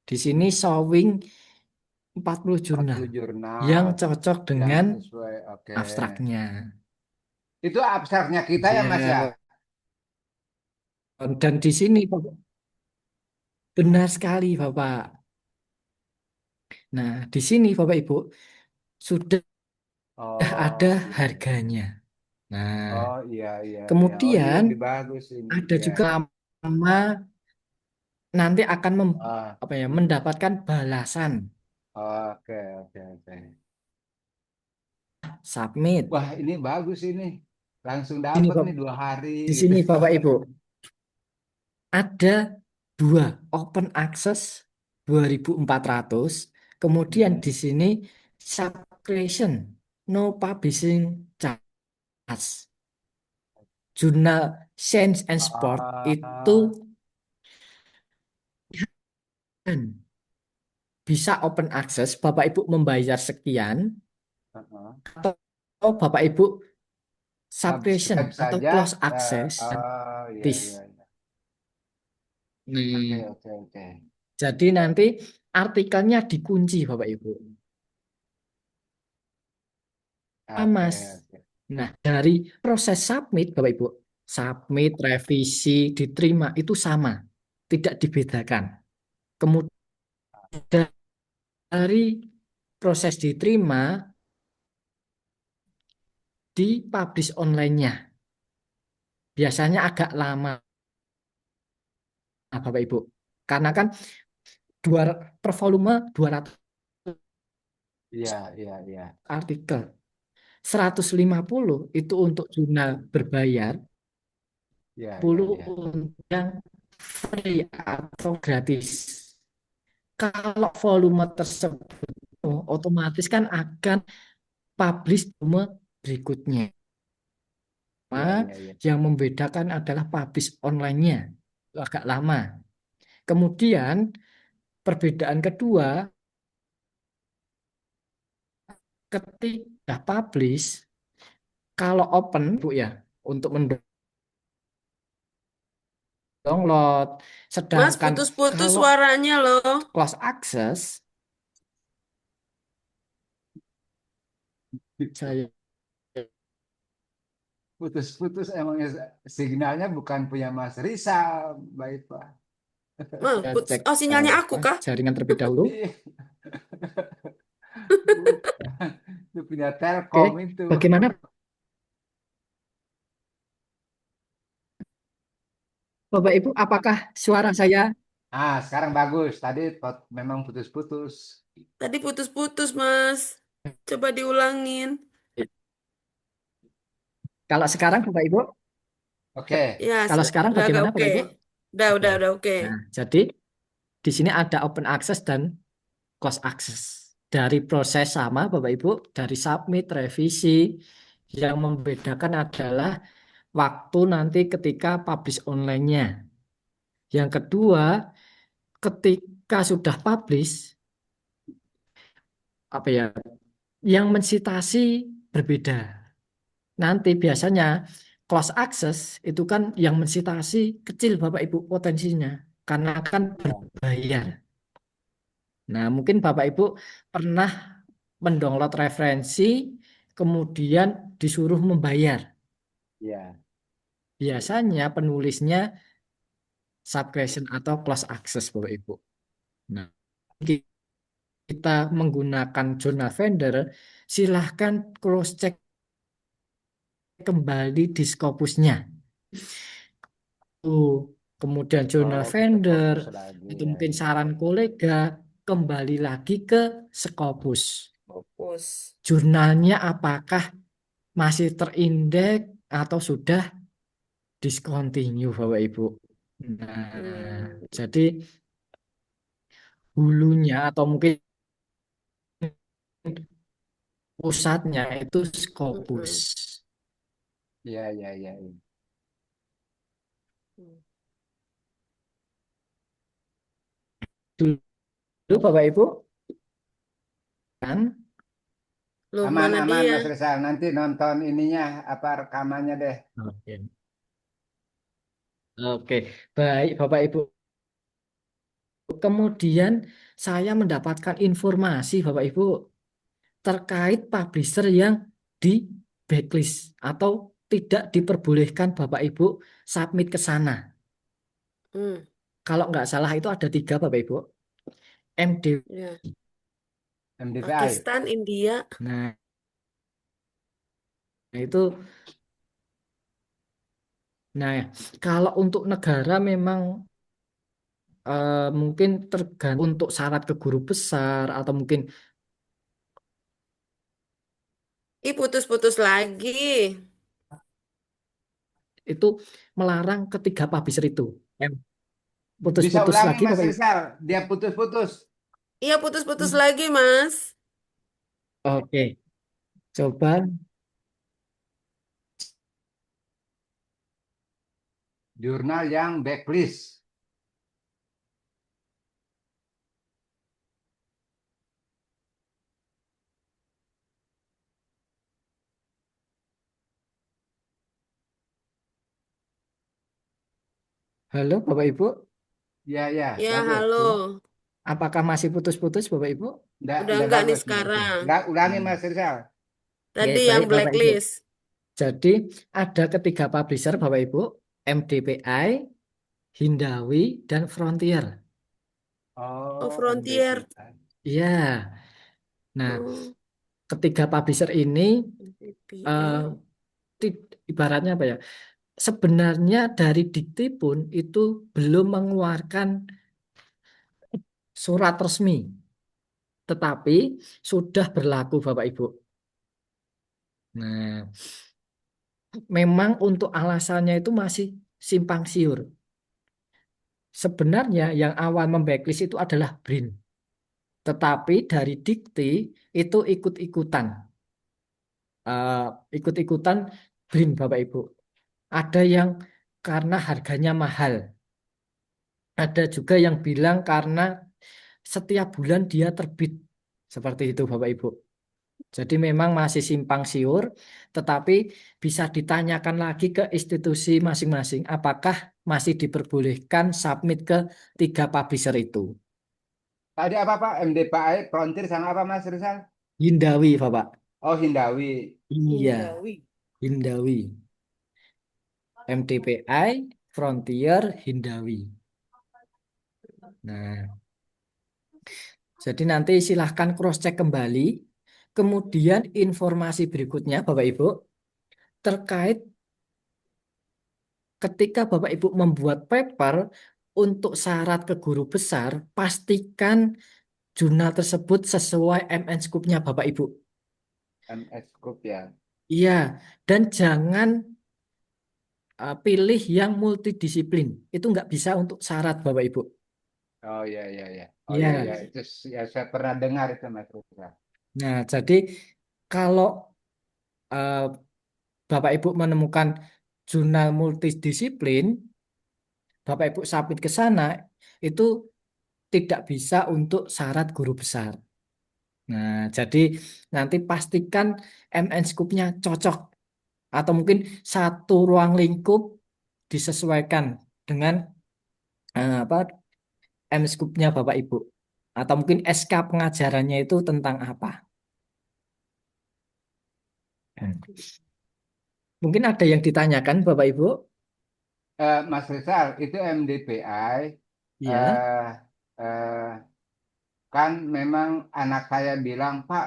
Di sini showing 40 jurnal
40
yang
jurnal
cocok
yang
dengan
sesuai. Oke.
abstraknya.
Itu abstraknya kita ya Mas ya?
Ya, dan di sini benar sekali Bapak. Nah, di sini Bapak Ibu sudah ada
Oh iya iya.
harganya. Nah,
Oh iya iya iya. Oh ini
kemudian
lebih bagus ini.
ada
Ya.
juga nama nanti akan
Ah,
apa ya, mendapatkan balasan
oke oke oke.
submit.
Wah ini bagus ini. Langsung
Ini
dapat nih
Bapak,
2 hari
di
gitu.
sini Bapak Ibu ada dua open access 2.400. Kemudian
Hmm.
di sini subscription no publishing charge. Jurnal Science and Sport itu
Ah,
kan bisa open access, Bapak Ibu membayar sekian,
uh-uh.
atau Bapak Ibu subscription
Subscribe
atau
saja.
close access
Oh iya
gratis.
iya iya. Oke,
Nih,
oke, oke.
jadi nanti artikelnya dikunci Bapak Ibu.
Oke,
Mas.
oke.
Nah, dari proses submit Bapak Ibu, submit, revisi, diterima itu sama, tidak dibedakan. Kemudian dari proses diterima di publish online-nya. Biasanya agak lama Bapak Ibu. Karena kan dua, per volume 200
Iya, iya, iya.
artikel. 150 itu untuk jurnal berbayar,
Iya, iya,
10
iya.
untuk yang free atau gratis. Kalau volume tersebut otomatis kan akan publish volume berikutnya.
Iya, iya, iya.
Yang membedakan adalah publish online-nya. Agak lama. Kemudian perbedaan kedua, ketika publish, kalau open Bu ya, untuk mendownload.
Mas,
Sedangkan
putus-putus
kalau
suaranya loh.
close access,
Gitu.
saya
Putus-putus emangnya signalnya bukan punya Mas Rizal, baik Pak.
Mas, putus.
cek
Oh, sinyalnya aku
apa
kah?
jaringan terlebih dahulu.
Iya, bukan. Itu punya
Oke,
Telkom itu.
bagaimana Bapak Ibu? Apakah suara saya?
Ah, sekarang bagus. Tadi memang putus-putus.
Tadi putus-putus, Mas. Coba diulangin.
Kalau sekarang Bapak Ibu,
Oke.
Ya,
kalau sekarang
udah agak
bagaimana
oke.
Bapak Ibu? Oke.
Udah oke.
Nah, jadi di sini ada open access dan close access. Dari proses sama Bapak Ibu, dari submit, revisi, yang membedakan adalah waktu nanti ketika publish online-nya. Yang kedua, ketika sudah publish, apa ya, yang mensitasi berbeda. Nanti biasanya close access itu kan yang mensitasi kecil Bapak Ibu potensinya, karena kan
Ya,
berbayar. Nah, mungkin Bapak Ibu pernah mendownload referensi, kemudian disuruh membayar.
ya.
Biasanya penulisnya subscription atau close access Bapak Ibu. Nah, kita menggunakan jurnal vendor, silahkan cross check kembali di Scopusnya. Tuh, kemudian jurnal
Oh, kita
vendor,
fokus lagi
itu
ya.
mungkin saran kolega, kembali lagi ke Scopus.
Fokus.
Jurnalnya apakah masih terindeks atau sudah discontinue Bapak Ibu. Nah,
Hmm,
jadi hulunya atau mungkin pusatnya itu Scopus.
mm-mm.
Iya, iya, iya. Iya.
Dulu Bapak Ibu kan?
Loh,
Aman,
mana
aman,
dia?
Mas Rizal. Nanti nonton ininya, apa rekamannya deh.
Oke. Oke, baik Bapak Ibu. Kemudian saya mendapatkan informasi Bapak Ibu terkait publisher yang di backlist atau tidak diperbolehkan Bapak Ibu submit ke sana.
Hmm,
Kalau nggak salah itu ada tiga Bapak Ibu. MD.
ya.
MDPI.
Pakistan, India.
Nah, itu, nah kalau untuk negara memang mungkin tergantung untuk syarat ke guru besar atau mungkin
Ih, putus-putus lagi.
itu melarang ketiga publisher itu. Em,
Bisa
Putus-putus
ulangi,
lagi
Mas
Bapak Ibu.
Rizal. Dia putus-putus.
Iya, putus-putus lagi, Mas.
Oke, coba.
Jurnal yang backlist.
Halo Bapak Ibu.
Ya, ya,
Ya,
bagus.
halo.
Apakah masih putus-putus, Bapak Ibu?
Udah
Udah
enggak nih
bagus, udah bagus.
sekarang.
Ulangi
Hmm.
Mas Rizal.
Oke,
Tadi yang
baik Bapak Ibu.
blacklist.
Jadi ada ketiga publisher Bapak Ibu, MDPI, Hindawi, dan Frontier.
Oh,
Oh,
Frontier.
MDPI.
Iya. Nah,
Oh,
ketiga publisher ini eh,
BPI.
ibaratnya apa ya? Sebenarnya dari Dikti pun itu belum mengeluarkan surat resmi, tetapi sudah berlaku Bapak Ibu. Nah, memang untuk alasannya itu masih simpang siur. Sebenarnya yang awal membacklist itu adalah BRIN, tetapi dari Dikti itu eh, ikut-ikutan BRIN Bapak Ibu. Ada yang karena harganya mahal, ada juga yang bilang karena setiap bulan dia terbit. Seperti itu Bapak Ibu. Jadi memang masih simpang siur, tetapi bisa ditanyakan lagi ke institusi masing-masing apakah masih diperbolehkan submit ke tiga publisher itu.
Tadi apa Pak? MDPI, Frontier sama apa Mas Rizal?
Hindawi, Bapak.
Oh, Hindawi.
Iya,
Hindawi.
Hindawi. MDPI, Frontier, Hindawi. Nah, jadi nanti silahkan cross-check kembali. Kemudian informasi berikutnya, Bapak Ibu, terkait ketika Bapak Ibu membuat paper untuk syarat ke guru besar, pastikan jurnal tersebut sesuai MN Scoop-nya Bapak Ibu.
MS Group ya.
Iya, dan jangan pilih yang multidisiplin. Itu nggak bisa untuk syarat Bapak Ibu.
Oh, iya, iya, iya. Oh, iya, iya.
Iya.
Itu ya saya pernah dengar itu Mas Rizal.
Nah, jadi kalau eh, Bapak Ibu menemukan jurnal multidisiplin, Bapak Ibu submit ke sana, itu tidak bisa untuk syarat guru besar. Nah, jadi nanti pastikan MN Scoop-nya cocok atau mungkin satu ruang lingkup disesuaikan dengan apa M Scoop-nya Bapak Ibu atau mungkin SK pengajarannya itu tentang apa. Hmm. Mungkin ada yang ditanyakan Bapak Ibu?
Mas Rizal, itu MDPI
Ya.
eh, eh, kan memang anak saya bilang, Pak,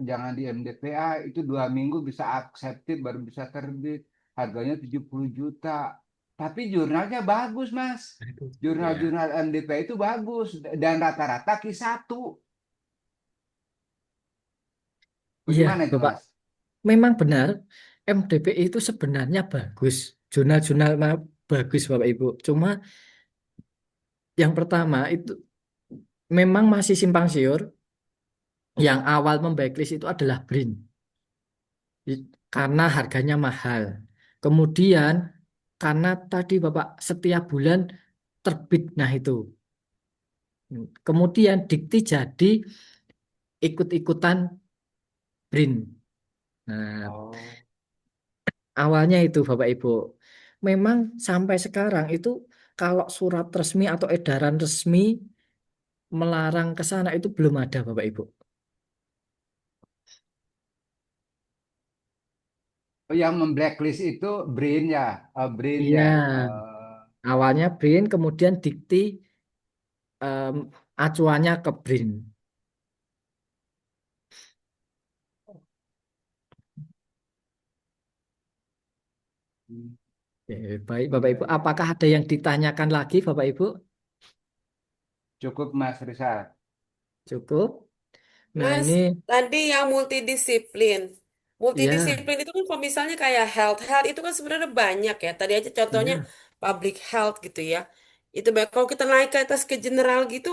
jangan di MDPA, itu 2 minggu bisa akceptif baru bisa terbit. Harganya 70 juta. Tapi jurnalnya bagus, Mas.
Aduh, ya.
Jurnal-jurnal MDPA itu bagus. Dan rata-rata Q1.
Iya,
Bagaimana itu,
Bapak.
Mas?
Memang benar MDPI itu sebenarnya bagus. Jurnal-jurnal bagus Bapak Ibu. Cuma yang pertama itu memang masih simpang siur. Yang awal membacklist itu adalah BRIN karena harganya mahal. Kemudian karena tadi Bapak setiap bulan terbit. Nah itu. Kemudian Dikti jadi ikut-ikutan BRIN. Nah,
Oh.
awalnya itu Bapak Ibu. Memang sampai sekarang itu kalau surat resmi atau edaran resmi melarang ke sana itu belum ada Bapak Ibu.
Oh, yang memblacklist itu Brain ya. Brain
Iya,
ya.
awalnya BRIN, kemudian Dikti em, acuannya ke BRIN. Oke, baik Bapak
Iya,
Ibu.
iya.
Apakah ada yang ditanyakan lagi Bapak Ibu?
Cukup, Mas Rizal.
Cukup. Nah
Mas,
ini
tadi yang multidisiplin.
ya,
Multidisiplin itu kan kalau misalnya kayak health, health itu kan sebenarnya banyak ya. Tadi aja contohnya
ya.
public health gitu ya. Itu baik kalau kita naik ke atas ke general gitu,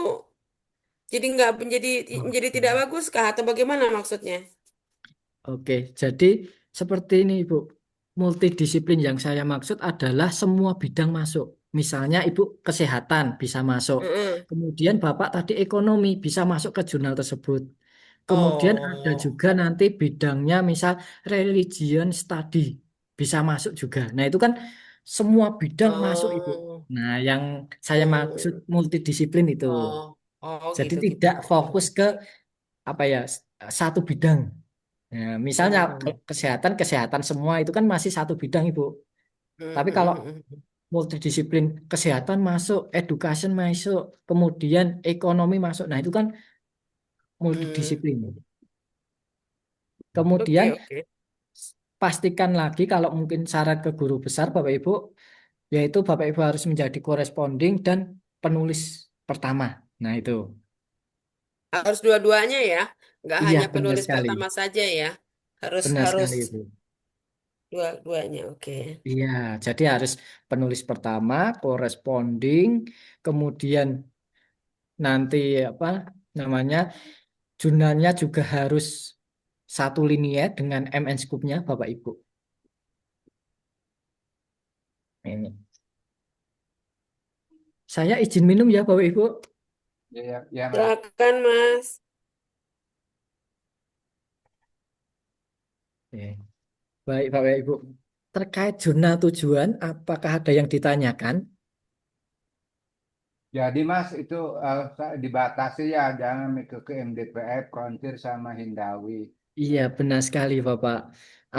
jadi nggak menjadi menjadi
Oke.
tidak bagus kah atau bagaimana maksudnya?
Oke, jadi seperti ini Ibu. Multidisiplin yang saya maksud adalah semua bidang masuk. Misalnya Ibu kesehatan bisa masuk.
Heeh.
Kemudian Bapak tadi ekonomi bisa masuk ke jurnal tersebut. Kemudian ada
Oh,
juga nanti bidangnya misal religion study bisa masuk juga. Nah, itu kan semua bidang masuk
oh,
Ibu. Nah, yang saya maksud
Hmm.
multidisiplin itu.
Oh, oh
Jadi
gitu gitu.
tidak
Oke.
fokus ke apa ya satu bidang. Nah, misalnya
Hmm.
kesehatan, kesehatan semua itu kan masih satu bidang, Ibu.
Hmm,
Tapi
hmm,
kalau
hmm, hmm, hmm.
multidisiplin kesehatan masuk, education masuk, kemudian ekonomi masuk. Nah, itu kan
Hmm.
multidisiplin.
Oke,
Kemudian
oke.
pastikan lagi kalau mungkin syarat ke guru besar Bapak Ibu, yaitu Bapak Ibu harus menjadi corresponding dan penulis pertama. Nah, itu.
Harus dua-duanya ya, nggak
Iya,
hanya
benar
penulis
sekali.
pertama saja ya. Harus
Benar
harus
sekali itu.
dua-duanya. Oke.
Iya, jadi harus penulis pertama, corresponding, kemudian nanti apa namanya, jurnalnya juga harus satu linear dengan MN Scoop-nya Bapak Ibu. Ini. Saya izin minum ya Bapak Ibu.
Ya, ya, ya, Mas.
Silakan Mas.
Oke. Baik Bapak Ibu. Terkait jurnal tujuan, apakah ada yang ditanyakan?
Jadi Mas itu dibatasi ya, jangan ke MDPF, Frontier sama Hindawi.
Iya, benar sekali Bapak.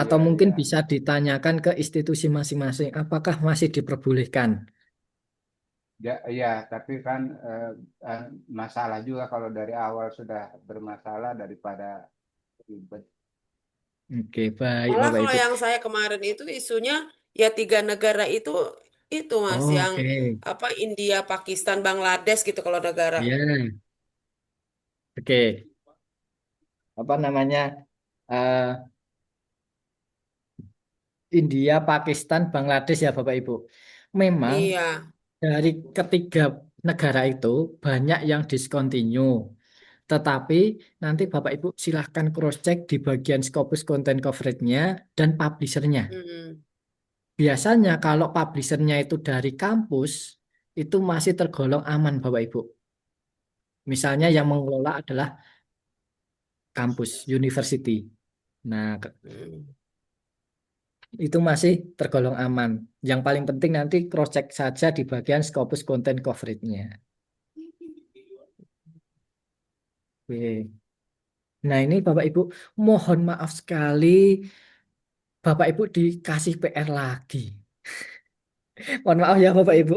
Atau
Iya,
mungkin
iya.
bisa ditanyakan ke institusi masing-masing, apakah masih diperbolehkan?
Ya, iya, tapi kan eh, masalah juga kalau dari awal sudah bermasalah daripada ribet.
Oke, baik
Malah
Bapak
kalau
Ibu.
yang saya kemarin itu isunya ya tiga negara itu Mas yang
Oke,
apa India, Pakistan, Bangladesh gitu kalau negara.
iya. Oke, apa namanya? eh, India, Pakistan, Bangladesh ya Bapak Ibu. Memang
Iya.
dari ketiga negara itu banyak yang discontinue. Tetapi nanti Bapak Ibu silahkan cross-check di bagian Scopus Content Coverage-nya dan publisher-nya.
Hmm.
Biasanya kalau publisher-nya itu dari kampus, itu masih tergolong aman Bapak Ibu. Misalnya yang mengelola adalah kampus, university. Nah,
Hmm.
itu masih tergolong aman. Yang paling penting nanti cross-check saja di bagian Scopus Content Coverage-nya. Oke. Nah, ini Bapak Ibu, mohon maaf sekali, Bapak Ibu dikasih PR lagi. Mohon maaf ya Bapak Ibu,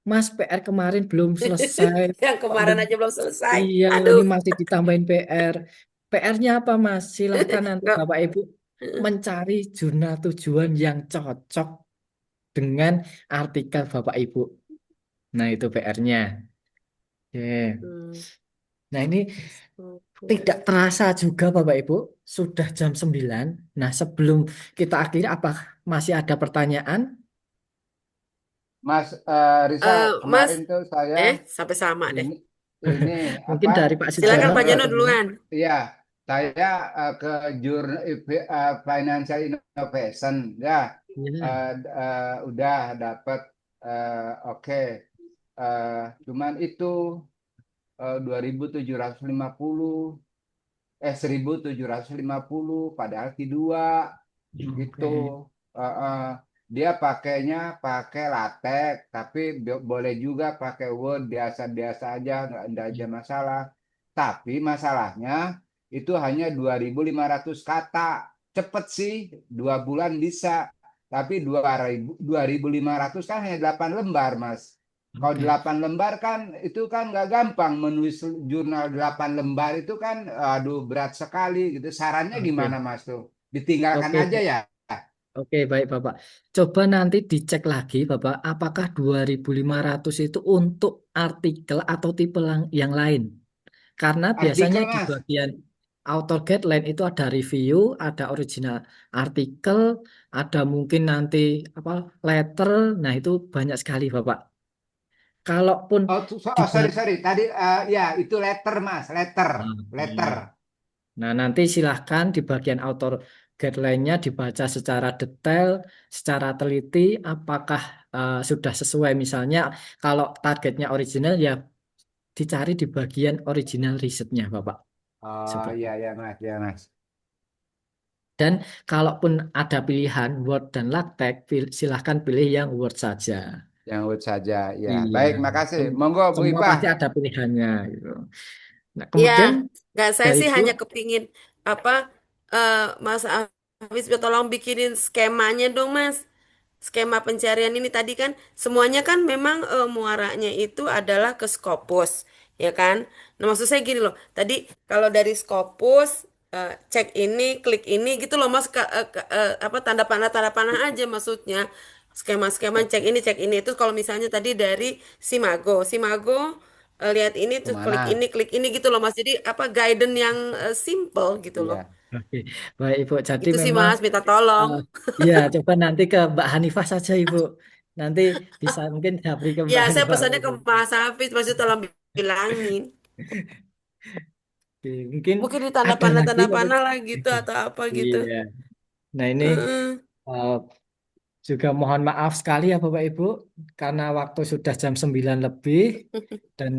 Mas PR kemarin belum selesai.
Yang
Kok
kemarin aja belum selesai.
iya, ini
Aduh.
masih ditambahin PR. PR-nya apa Mas? Silahkan nanti
Nggak.
Bapak Ibu mencari jurnal tujuan yang cocok dengan artikel Bapak Ibu. Nah, itu PR-nya. Oke.
Hmm.
Nah, ini
Oke.
tidak terasa juga Bapak Ibu, sudah jam 9. Nah, sebelum kita akhiri, apa masih ada pertanyaan?
Mas Rizal,
Eh, Mas,
kemarin tuh saya
sampai sama deh.
ini ini
Mungkin
apa?
dari Pak
Silakan
Sujono
Pak
atau
Jono
gimana?
duluan.
Iya, saya ke Financial Innovation ya,
Iya.
udah dapat oke. Cuman itu 2.750 1.750 padahal Q2 gitu.
Oke.
Eh, eh, dia pakainya pakai latex, tapi boleh juga pakai Word biasa-biasa aja, nggak ada masalah. Tapi masalahnya itu hanya 2.500 kata. Cepet sih, 2 bulan bisa. Tapi 2.500 kan hanya 8 lembar, Mas. Kalau
Oke.
8 lembar kan itu kan nggak gampang menulis jurnal 8 lembar itu kan aduh berat sekali gitu. Sarannya gimana
Oke.
Mas tuh? Ditinggalkan
Oke.
aja ya?
Oke, baik Bapak. Coba nanti dicek lagi Bapak, apakah 2.500 itu untuk artikel atau tipe yang lain? Karena biasanya
Artikel
di
Mas.
bagian author guideline itu ada review, ada original artikel, ada mungkin nanti apa letter. Nah, itu banyak sekali Bapak. Kalaupun
Oh,
di
sorry sorry. Tadi ya itu letter Mas, letter,
Nah,
letter.
iya. Nah, nanti silahkan di bagian author guideline-nya dibaca secara detail, secara teliti, apakah sudah sesuai. Misalnya, kalau targetnya original, ya dicari di bagian original risetnya, Bapak.
Oh
Seperti
iya
itu.
ya Mas, ya Mas.
Dan kalaupun ada pilihan Word dan LaTeX, silahkan pilih yang Word saja.
Yang wood saja. Ya,
Iya,
baik, makasih.
Sem-
Monggo Bu
semua
Ipah.
pasti ada pilihannya gitu. Nah,
Ya,
kemudian
nggak saya
dari
sih
itu,
hanya kepingin apa eh, Mas Hafiz tolong bikinin skemanya dong Mas. Skema pencarian ini tadi kan semuanya kan memang muaranya itu adalah ke Scopus, ya kan? Nah, maksud saya gini loh. Tadi kalau dari Scopus cek ini, klik ini gitu loh Mas apa tanda panah aja maksudnya. Skema-skema cek ini itu kalau misalnya tadi dari Simago lihat ini tuh
Kemana?
klik ini gitu loh Mas. Jadi apa guidance yang simple gitu loh.
Iya.
oke, baik Ibu. Jadi
Itu sih
memang,
Mas, minta tolong.
eh, ya coba nanti ke Mbak Hanifah saja Ibu. Nanti bisa mungkin saya beri ke
Ya,
Mbak
saya
Hanifah.
pesannya ke Mas Hafiz, pasti tolong bilangin.
Oke, mungkin
Mungkin di
ada lagi
tanda
Bapak.
panah lah gitu
Oke.
atau apa gitu.
Iya. Nah ini
Heeh.
eh, juga mohon maaf sekali ya Bapak Ibu karena waktu sudah jam 9 lebih dan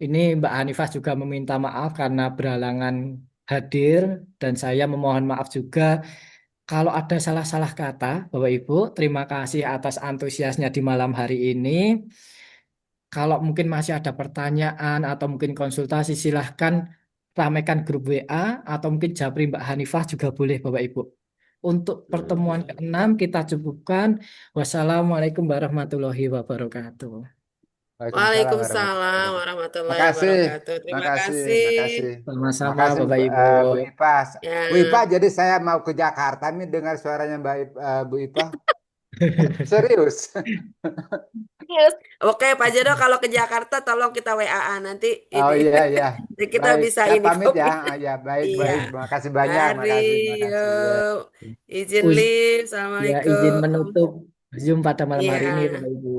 ini Mbak Hanifah juga meminta maaf karena berhalangan hadir dan saya memohon maaf juga kalau ada salah-salah kata Bapak Ibu. Terima kasih atas antusiasnya di malam hari ini. Kalau mungkin masih ada pertanyaan atau mungkin konsultasi silahkan ramaikan grup WA atau mungkin japri Mbak Hanifah juga boleh Bapak Ibu. Untuk pertemuan keenam kita cukupkan. Wassalamualaikum warahmatullahi wabarakatuh.
Waalaikumsalam warahmatullahi
Waalaikumsalam
wabarakatuh.
warahmatullahi
Makasih,
wabarakatuh. Terima
makasih,
kasih.
makasih.
Sama-sama
Makasih
Bapak Ibu.
Bu Ipah. Bu Ipah,
Ya.
jadi saya mau ke Jakarta nih dengar suaranya Bu Ipah. Serius.
Yes. Oke, Pak Jodo kalau ke Jakarta tolong kita WA-an nanti
Oh
ini.
iya, iya.
Jadi kita
Baik,
bisa
saya
ini
pamit ya.
kopi.
Ah, ya, baik,
Iya.
baik. Makasih banyak,
Mari,
makasih, makasih. Ya.
yuk. Izin
Uz-
live.
Ya izin
Assalamualaikum.
menutup Zoom pada malam hari ini
Iya.
Bapak Ibu.